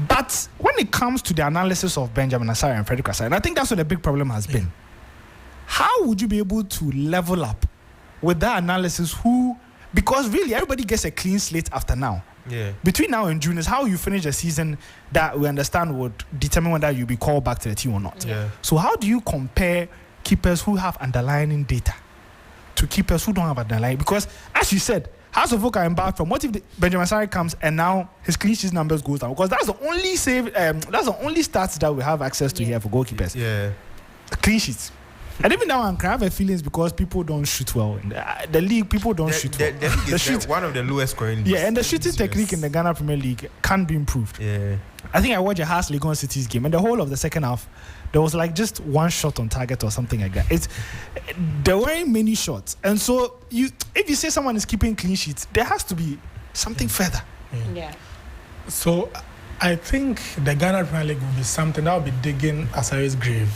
But when it comes to the analysis of Benjamin Asare and Frederick Asare, and I think that's what the big problem has been. How would you be able to level up with that analysis? Because really everybody gets a clean slate after now. Yeah. Between now and June is how you finish the season that we understand would determine whether you'll be called back to the team or not. Yeah. So how do you compare keepers who have underlying data to keepers who don't have underlying? Because as you said, House of Oak are embarked from. What if Benjamin Asare comes and now his clean sheet numbers goes down? Because that's the only that's the only stats that we have access to here for goalkeepers. Yeah. Clean sheets. And even now, I have a feelings because people don't shoot well in the league. People don't shoot well. The league is one of the lowest scoring leagues. Yeah, and the shooting technique in the Ghana Premier League can be improved. Yeah. I think I watched a Hearts Legon City's game, and the whole of the second half, there was like just one shot on target or something like that. There weren't many shots, and so if you say someone is keeping clean sheets, there has to be something further. Yeah. So I think the Ghana Premier League will be something that will be digging Asare's grave.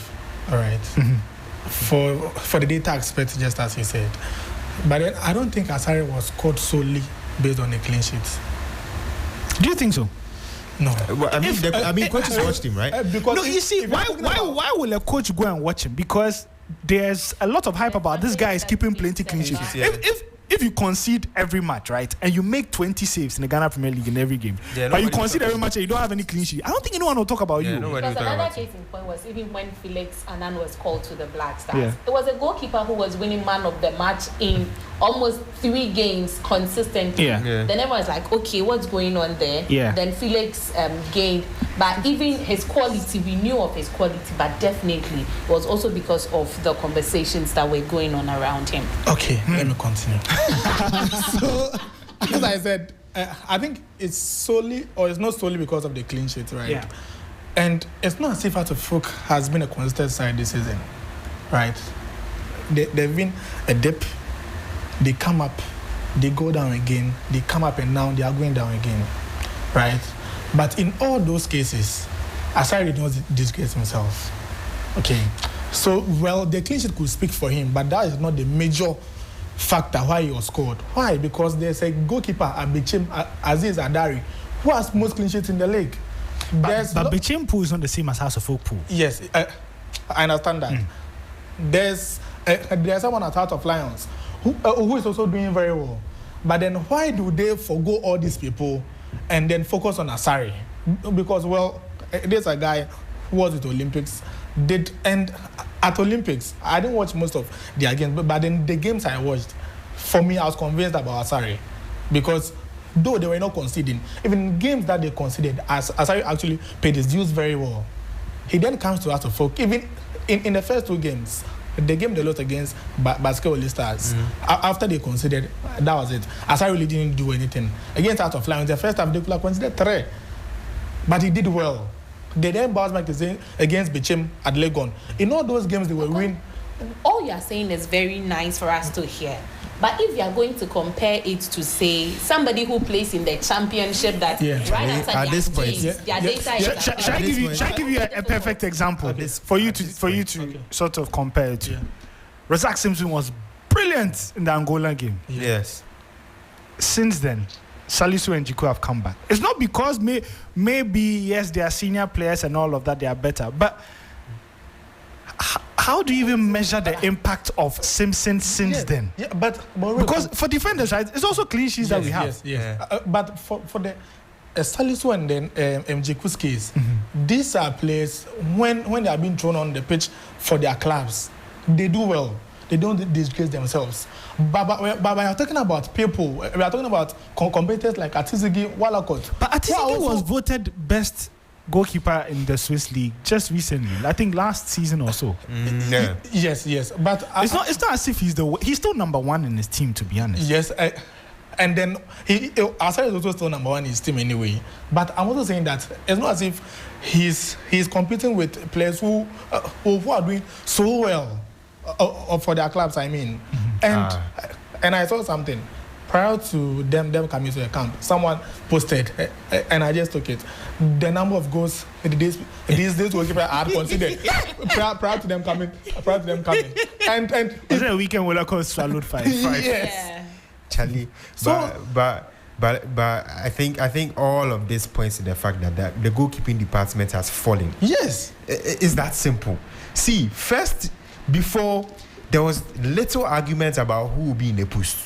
All right. Mm-hmm. For the data aspect, just as you said. But then I don't think Asare was scored solely based on the clean sheets. Do you think so? No. Well, I mean, coaches watched him, right? Because No, you see, why will a coach go and watch him? Because there's a lot of hype about this guy is keeping plenty clean sheets. Yeah. If you concede every match, right, and you make 20 saves in the Ghana Premier League in every game, Yeah, but you nobody concede will talk every match and you don't have any clean sheet, I don't think anyone will talk about Yeah, you. nobody will Because talk another about case in point was even when Felix Annan was called to the Black Stars. Yeah. It was a goalkeeper who was winning man of the match in almost 3 games consistently. Yeah. Yeah. Then everyone was like, okay, what's going on there? Yeah. Then Felix gained. But even his quality, we knew of his quality, but definitely it was also because of the conversations that were going on around him. Okay, let me continue. So, as I said, I think it's solely, or it's not solely because of the clean sheet, right? Yeah. And it's not as if Hearts of Oak has been a consistent side this season, right? They've been a dip, they come up, they go down again, they come up and now they are going down again, right? But in all those cases, Asare did not disgrace himself. Okay. So, well, the clean sheet could speak for him, but that is not the major factor why he was scored. Why? Because there's a goalkeeper, Aziz Adari, who has most clean sheets in the league. But Bichim pool is not the same as House of Oak pool. Yes, I understand that. There's someone at Heart of Lions who is also doing very well. But then why do they forgo all these people and then focus on Asare? Because, well, there's a guy who was at Olympics, and at Olympics, I didn't watch most of their games, but in the games I watched, for me, I was convinced about Asare. Because though they were not conceding, even games that they conceded, Asare actually paid his dues very well. He then comes to Hearts of Oak. Even in the first 2 games, the game they lost against Basketball Stars, after they conceded, that was it. Asare really didn't do anything. Against Hearts of Lions, the first half, they conceded 3. But he did well. They then bounced back against Bichim at Legon. In all those games, they were winning. all you're saying is very nice for us to hear. But if you are going to compare it to, say, somebody who plays in the championship that right after at this point, their data is... Shall I give you a perfect example for you to sort of compare it to? Yeah. Razak Simpson was brilliant in the Angola game. Yes. Since then, Salisu and Jiku have come back. It's not because maybe, yes, they are senior players and all of that, they are better. But how do you even measure the impact of Simpson since then? Yeah, but because for defenders, right, it's also clean sheets that we have. Yes. But for the Salisu and then Jiku's case, these are players when they are being thrown on the pitch for their clubs, they do well. They don't disgrace themselves. But we are talking about people. We are talking about competitors like Atizigi, Walakot. But Atizigi was voted best goalkeeper in the Swiss league just recently. I think last season or so. Yeah. Yes. But it's not as if he's still number one in his team, to be honest. Yes. And then Asari is also still number one in his team anyway. But I'm also saying that it's not as if he's competing with players who are doing so well for their clubs. I mean, and I saw something prior to them coming to the camp. Someone posted, and I just took it. The number of goals these days goalkeeper had considered prior to them coming. And is it a weekend will call swallowed 5? Yes. Charlie. But I think all of this points to the fact that the goalkeeping department has fallen. Yes. It's that simple. See, first, before there was little argument about who will be in the post.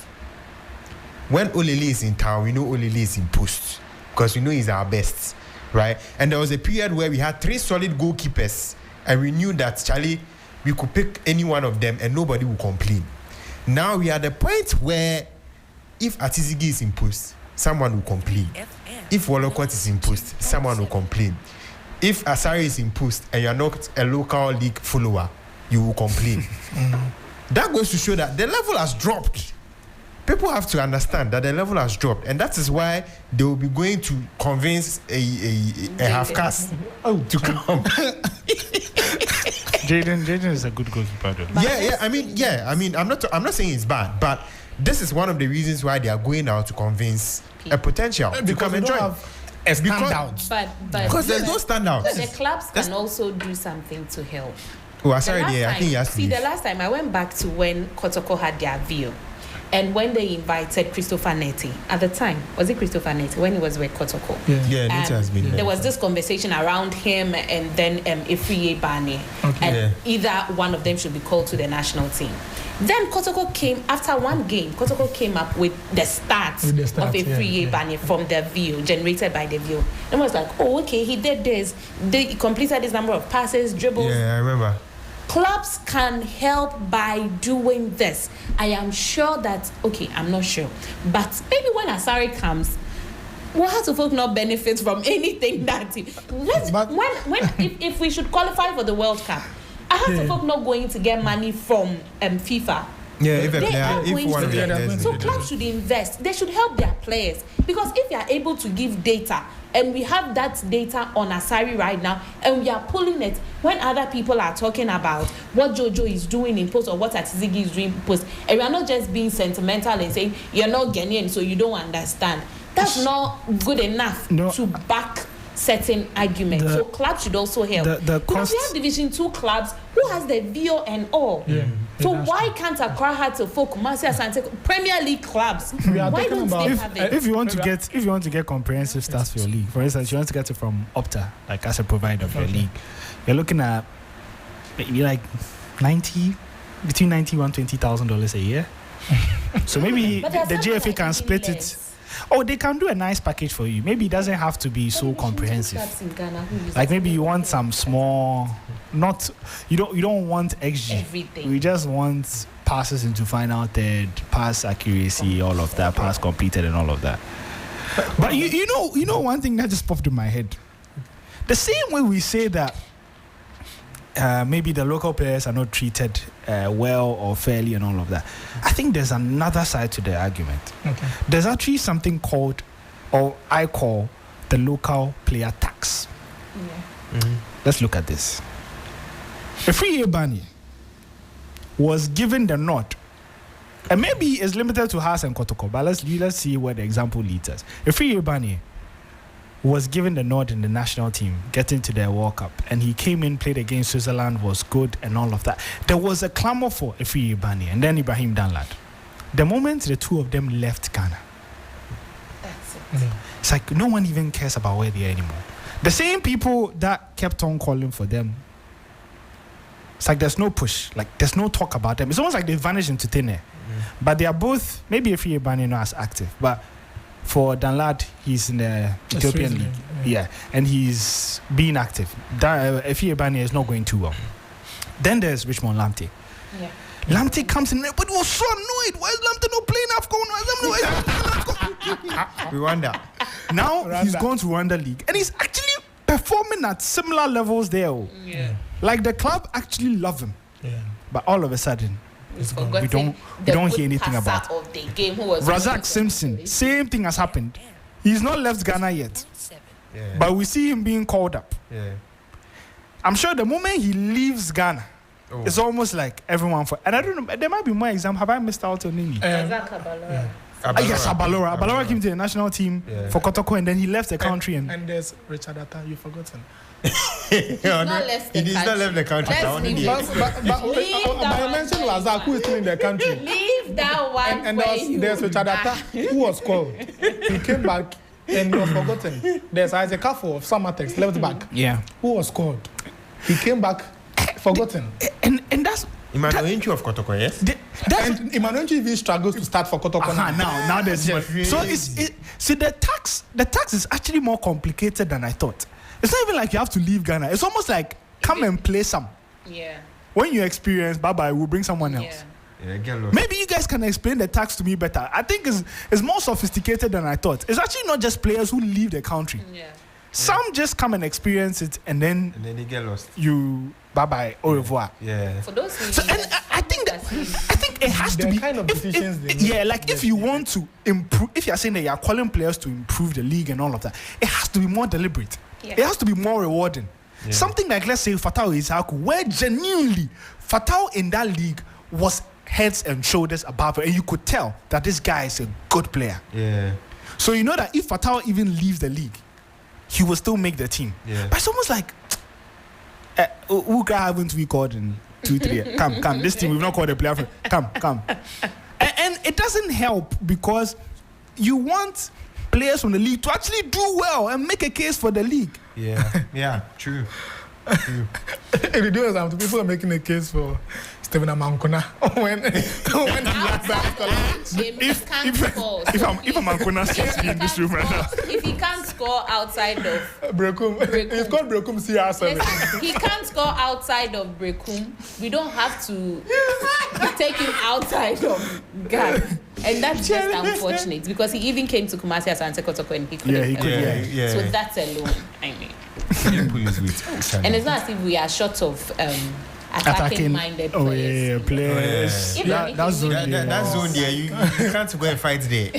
When Olele is in town, we know Olele is in post because we know he's our best, right? And there was a period where we had 3 solid goalkeepers and we knew that, Charlie, we could pick any one of them and nobody will complain. Now we are at the point where if Atizigi is in post, someone will complain. If Wolokot is in post, someone will complain. If Asari is in post and you are not a local league follower, you will complain. That goes to show that the level has dropped. People have to understand that the level has dropped, and that is why they will be going to convince a half-caste to come. Jaden is a good goalkeeper, though. I mean, I'm not saying it's bad, but this is one of the reasons why they are going out to convince a potential to come and join. A standout. But because there's no standout. The clubs can also do something to help. Oh, sorry, I think you asked me. See, the last time I went back to when Kotoko had their view. And when they invited Christopher Netti, at the time, was it Christopher Netti when he was with Kotoko? Yeah, Netti has been there. There was this conversation around him and then Ifriye Bane. Okay. And either one of them should be called to the national team. Then Kotoko came, after one game, Kotoko came up with the stats of Ifriye Bane from the view, generated by the view. And I was like, oh, okay, he did this. He completed this number of passes, dribbles. Yeah, I remember. Clubs can help by doing this. I am sure that, okay, I'm not sure, but maybe when Asari comes, we'll have to folk not benefit from anything that if we should qualify for the World Cup, I have to folk not going to get money from FIFA. Yeah, if so clubs should invest. They should help their players, because if you are able to give data, and we have that data on Asari right now, and we are pulling it when other people are talking about what Jojo is doing in post or what Atizigi is doing in post, and we are not just being sentimental and saying you're not Ghanaian so you don't understand. That's not good enough to back certain arguments. So clubs should also help. Because we have Division 2 clubs who has the VO and all. So why can't Accra have to folk Kumasi Asante Premier League clubs? Why don't they have it? If you want to get comprehensive stats for your league, for instance, you want to get it from Opta, like as a provider for your league, you're looking at maybe like between $120,000 a year. So maybe the GFA can split it. Oh, they can do a nice package for you. Maybe it doesn't have to be so comprehensive. Like maybe you want some small, you don't want XG. Everything. We just want passes into final third, pass accuracy, all of that, pass completed and all of that. But you know one thing that just popped in my head. The same way we say that maybe the local players are not treated well or fairly and all of that, I think there's another side to the argument. Okay. There's actually something called, or I call, the local player tax. Yeah. Let's look at this. Ifriye Bane was given the nod. And maybe it's limited to Haas and Kotoko, but let's see where the example leads us. Efiri Ibani was given the nod in the national team, getting to their World Cup, and he came in, played against Switzerland, was good, and all of that. There was a clamor for Efiri Ibani and then Ibrahim Danlad. The moment the two of them left Ghana, That's it. it's like no one even cares about where they are anymore. The same people that kept on calling for them, it's like there's no push, like there's no talk about them. It's almost like they vanished into thin air. But they are both, maybe Efiri Ibani not as active, but for Danlad, he's in the Ethiopian league. Yeah, and he's being active. Efiri Ibani is not going too well. Then there's Richmond Lamptey. Yeah. Lamptey comes in, but he was so annoyed. Why is Lamptey not playing AFCON? We wonder. Now he's gone to Rwanda League, and he's actually performing at similar levels there. Yeah. Like the club actually love him. Yeah. But all of a sudden, It's gone. we don't hear anything about it. Of the game, who was Razak Simpson, same thing has happened. He's not left Ghana yet, Yeah. but we see him being called up. Yeah. I'm sure the moment he leaves Ghana, it's almost like everyone and I don't know, there might be more examples. Have I missed out on any? Yes, Abalora. Abalora came to the national team for Kotoko, and then he left the country. And there's Richard Atta, you've forgotten. He's not left the He did not leave the country. Let's leave But I mentioned Razak, who is still in the country. Leave that one. And there's Richard Atta, who was called. He came back and you've forgotten. There's Isaac Kafo of Samatex, left back, who was called. He came back, forgotten. And that's Emmanuel Enchu of Kotoko, yes? And Emmanuel Enchu even struggles to start for Kotoko. Now there's so see the tax is actually more complicated than I thought. It's not even like you have to leave Ghana. It's almost like come and play some. Yeah. When you experience, bye-bye, we'll bring someone else. Yeah, get lost. Maybe you guys can explain the tax to me better. I think it's more sophisticated than I thought. It's actually not just players who leave the country. Yeah. Some just come and experience it, and then they get lost. You bye-bye, au revoir. Yeah. For those who So, and I think it has to be kind of decisions they make. if you want to improve, if you are saying that you are calling players to improve the league and all of that, it has to be more deliberate. Yeah. It has to be more rewarding. Yeah. Something like, let's say, Fatau Isaku, where genuinely Fatau in that league was heads and shoulders above it, and you could tell that this guy is a good player. Yeah. So you know that if Fatau even leaves the league, he will still make the team. Yeah. But it's almost like, who haven't we called in 2-3? Come. This team, we've not called a player. Come. And it doesn't help because you want players from the league to actually do well and make a case for the league. Yeah, true. If you do example, people are making a case for Stephen Amankuna when he left if Amankuna sees me in this room right now, if he can't score outside of Brekum, he's called Brekum CR7. Listen, he can't score outside of Brekum. We don't have to take him outside of Ghana. And that's just unfortunate because he even came to Kumasi as Ante Kotoko and he couldn't. He could. Yeah. So that's alone, I mean. And it's not as if we are short of attacking-minded players. That zone there. You can't go and fight there.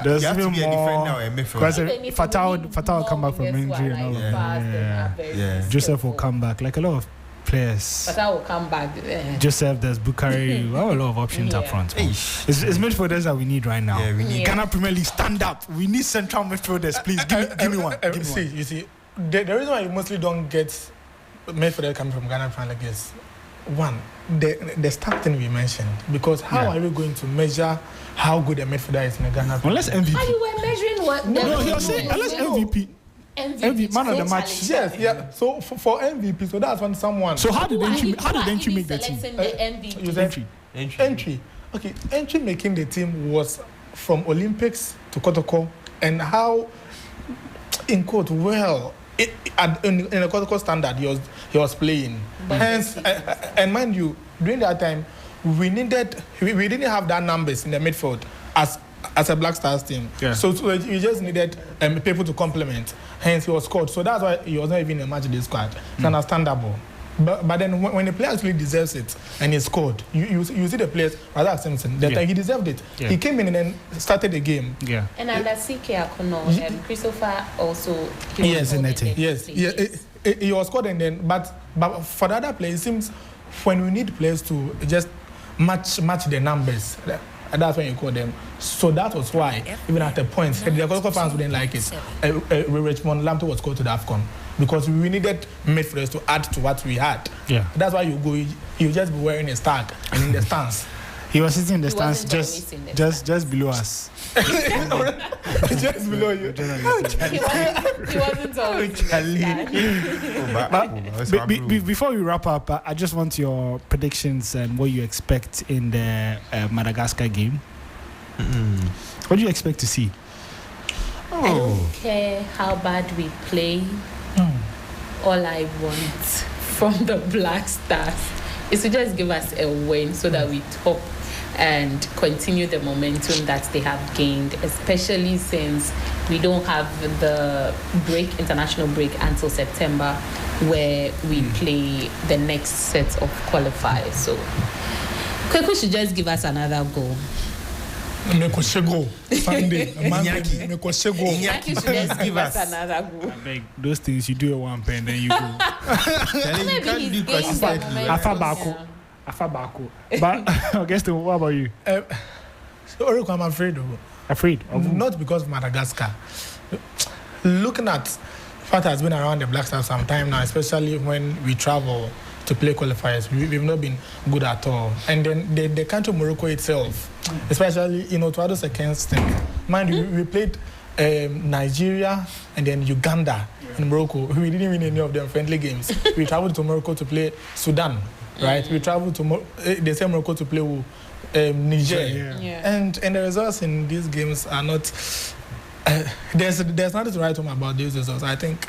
There's you have even to be a more. defender or a midfielder. Fatah will come back from injury and all of that. Yeah. Joseph will come back, like a lot of players. Fatah will come back. Joseph, there's Bukari. We have a lot of options up front. It's midfielders that we need right now. Yeah, we need. Ghana Premier League, stand up. We need central midfielders, please. Give me one. You see, the reason why you mostly don't get midfielders coming from Ghana Premier League is one, the staff thing we mentioned. Because how are we going to measure how good a midfielder is in the Ghana Premier League? Unless MVP. You were measuring what? No, he was saying unless MVP. MVP, man of the match. Yes, yeah. So for MVP, so that's when someone. So how did you make the team? You said entry. Okay, entry making the team was from Olympics to Kotoko, and how, in quote, well, in a Kotoko standard, he was playing. Hence, and mind you, during that time, we didn't have that numbers in the midfield as a Black Stars team. Yeah. So we just needed people to complement. Hence, he was scored. So that's why he was not even in a match day squad. It's understandable. But then when the player actually deserves it and he scored, you see the players, Razak Simpson, that he deserved it. Yeah. He came in and then started the game. Yeah. And under CK Akono, Christopher also. He was scored and then, but for the other players, it seems when we need players to just match the numbers. And that's when you call them. So that was why, even at the point, the Kotoko fans wouldn't like it. Richmond Lamptey was called to the AFCON because we needed midfielders to add to what we had. Yeah. That's why you just be wearing a tag and in the stands. He was sitting in the stands just below us. Just below you. He wasn't always Before we wrap up, I just want your predictions and what you expect in the Madagascar game. What do you expect to see? I don't care how bad we play. All I want from the Black Stars is to just give us a win so that we top and continue the momentum that they have gained, especially since we don't have the international break until September, where we play the next set of qualifiers. So Kweku should just give us another goal. Sunday, Iñaki should just give us another goal. I beg, those things you do at one pen, then you go. You can't do consistently. Afabako. But Augustine, what about you? So I'm afraid. Afraid? Not because of Madagascar. Looking at what has been around the Black Stars some time now, especially when we travel to play qualifiers, we've not been good at all. And then the country of Morocco itself, especially towards against them. Mind you, we played Nigeria and then Uganda in Morocco. We didn't win any of them friendly games. We traveled to Morocco to play Sudan. Right, we traveled to they say Morocco to play with Niger, and the results in these games are not. There's nothing to write home about these results. I think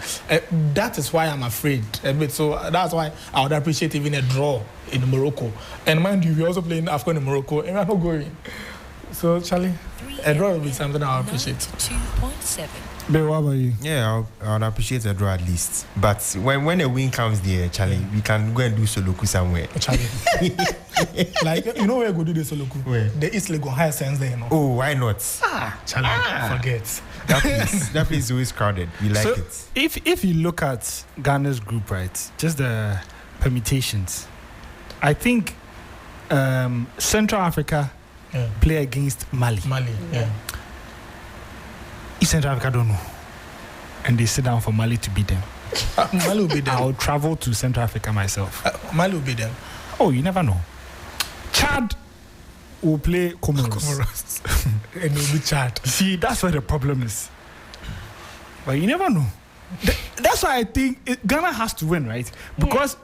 that is why I'm afraid a bit. So that's why I would appreciate even a draw in Morocco. And mind you, we're also playing AFCON in Morocco, and we're not going. So Charlie, a draw will be something I'll appreciate. 2.7. But what about you? Yeah, I would appreciate a draw at least. But when a win comes there, Charlie, we can go and do Soloku somewhere. Charlie, like where we go do the Soloku? Where? The East Legon High Sense there, Oh, why not? Charlie, forget. That place is always crowded. We like it. If you look at Ghana's group, right, just the permutations, I think Central Africa play against Mali. Yeah. Central Africa don't know, and they sit down for Mali to beat them. Mali will beat them. I'll travel to Central Africa myself. Mali will beat them. Oh, you never know. Chad will play Comoros. And it will be Chad. See, that's where the problem is. But you never know. That's why I think Ghana has to win, right? Because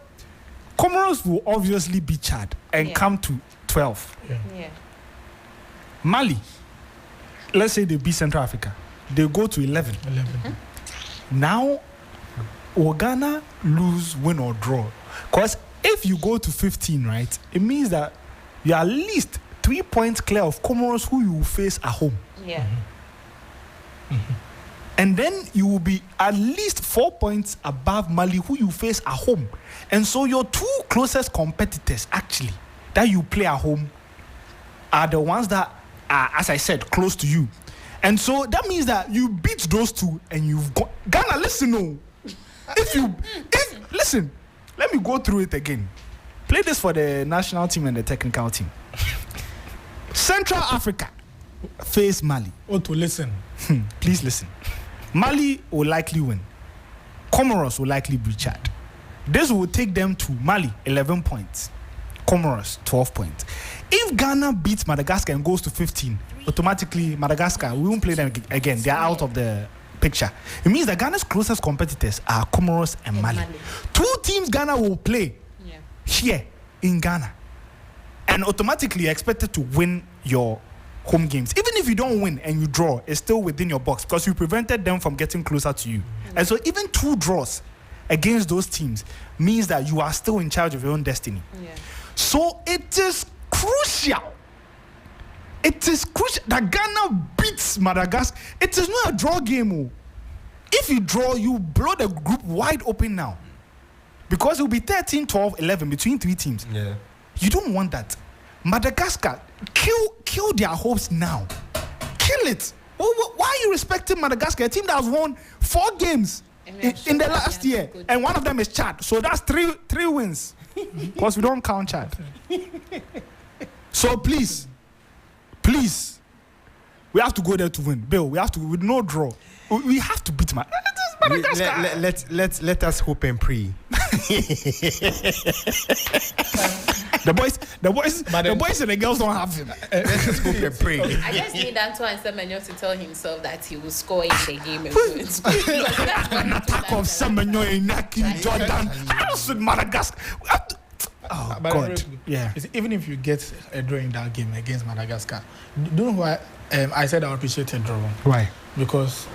Comoros will obviously beat Chad and come to 12. Yeah. Mali, let's say they beat Central Africa. They go to 11. Now, will Ghana lose, win or draw? Because if you go to 15, right, it means that you're at least 3 points clear of Comoros, who you will face at home. Yeah. And then you will be at least 4 points above Mali, who you face at home. And so your two closest competitors, actually, that you play at home, are the ones that are, as I said, close to you. And so that means that you beat those two and you've got Ghana. Listen, listen, let me go through it again. Play this for the national team and the technical team. Central Africa face Mali. To listen. Please listen. Mali will likely win. Comoros will likely beat Chad. This will take them to Mali 11 points. Comoros 12 points. If Ghana beats Madagascar and goes to 15, automatically Madagascar, we won't play them again. They are out of the picture. It means that Ghana's closest competitors are Comoros and Mali. Two teams Ghana will play here in Ghana, and automatically you're expected to win your home games. Even if you don't win and you draw, it's still within your box because you prevented them from getting closer to you. And so even 2 draws against those teams means that you are still in charge of your own destiny. So it is crucial. It is crucial that Ghana beats Madagascar. It is not a draw game. If you draw, you blow the group wide open now. Because it will be 13, 12, 11 between 3 teams. Yeah. You don't want that. Madagascar, kill their hopes now. Kill it. Why are you respecting Madagascar? A team that has won 4 games in the last year. And one of them is Chad. So that's 3 wins. Because we don't count Chad. So please, we have to go there to win. Bill, we have to with no draw. We have to beat Madagascar. Let us hope and pray. The boys and the girls don't have him. Let us hope and pray. I just need Antoine Semenyo to tell himself that he will score in the game and go and score. An attack of Semenyo in Naki, Jordan. How with Madagascar? Oh, God. Yeah. Even if you get a draw in that game against Madagascar, do you know why I said I appreciate a draw? Why? Because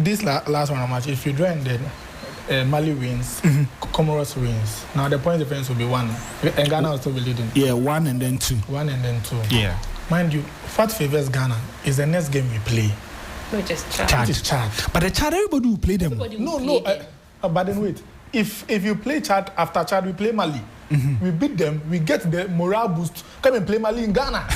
this last one match, if you draw and then Mali wins, Comoros wins. Now the point difference will be 1, and Ghana will still be leading. Yeah, 1 and then 2. 1 and then 2. Yeah. Mind you, what favors Ghana is the next game we play. Which is Chad. But the Chad, everybody will play them. But then wait. If you play Chad, after Chad we play Mali. We beat them, we get the morale boost. Come and play Mali in Ghana.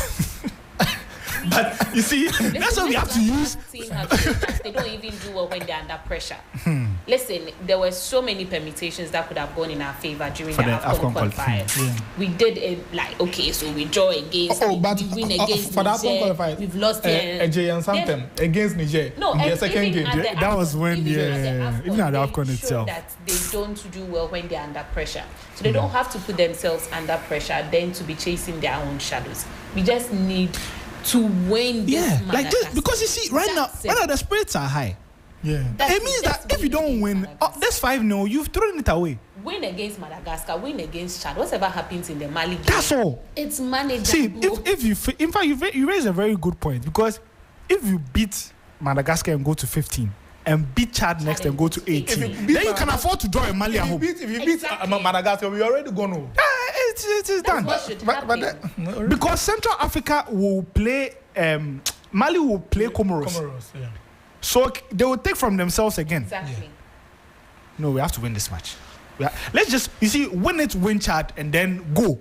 But you see, that's what we have to use. They don't even do well when they're under pressure. Listen, there were so many permutations that could have gone in our favor during the AFCON qualifiers. Yeah. We did it like, okay, so we draw against, we win against for Niger. The we've lost and something against Niger. No, in the second game. That was when, even at the AFCON itself. That they don't do well when they're under pressure. So they don't have to put themselves under pressure then to be chasing their own shadows. We just need to win this like this, because you see right now the spirits are high. It means that if you don't win that's 5-0, you've thrown it away. Win against Madagascar, win against Chad, whatever happens in the Mali game, that's all. It's manageable. See, if you in fact you raise a very good point, because if you beat Madagascar and go to 15 and beat Chad next and go to 18, then you can afford to draw a Mali at home. If you beat Madagascar, we already gone home. It is done. Because Central Africa will play, Mali will play Comoros. So they will take from themselves again. Exactly. No, we have to win this match. Let's just, win it, win Chad, and then go.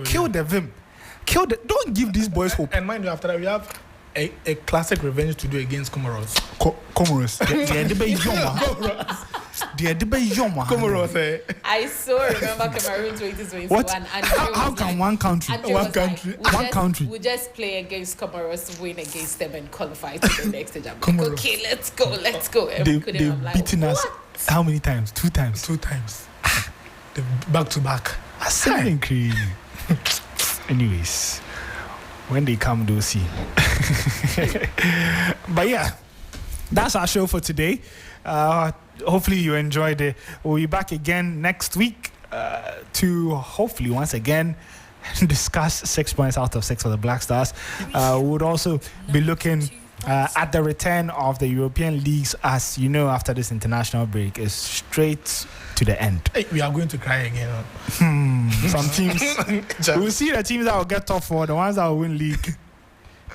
Kill the Vim. Don't give these boys hope. And mind you, after that, we have a classic revenge to do against Comoros. Comoros. I so remember Cameroon 2021. What? And how can one country? We just play against Comoros, win against them, and qualify to the next stage. Okay, let's go. They've beaten us how many times? 2 times. 2 times. Back to back. That's crazy. Anyways, when they come, they'll see. But yeah, that's our show for today. Hopefully you enjoyed it. We'll be back again next week to hopefully once again discuss 6 points out of 6 for the Black Stars. We would also be looking at the return of the European leagues, as you know, after this international break is straight to the end. Hey, we are going to cry again. Some teams, we'll see the teams that will get top 4, the ones that will win league.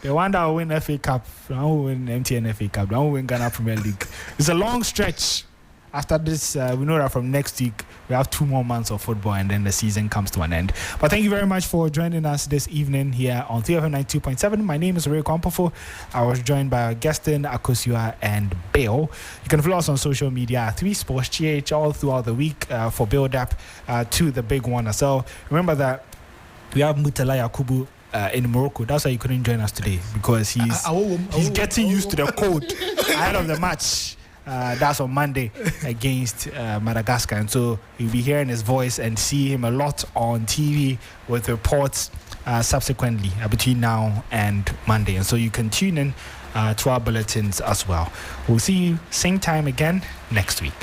The one that will win FA Cup, the one who will win MTN FA Cup, the one who will win Ghana Premier League. It's a long stretch. After this, we know that from next week, we have 2 more months of football and then the season comes to an end. But thank you very much for joining us this evening here on 3FM 92.7. My name is Owuraku Ampofo. I was joined by our guests Akosua and Bill. You can follow us on social media at 3Sports GH all throughout the week for build up to the big one. So remember that we have Mutala Yakubu in Morocco. That's why he couldn't join us today, because he's getting used to the cold ahead of the match. That's on Monday against Madagascar, and so you'll be hearing his voice and see him a lot on TV with reports subsequently between now and Monday, and so you can tune in to our bulletins as well. We'll see you same time again next week.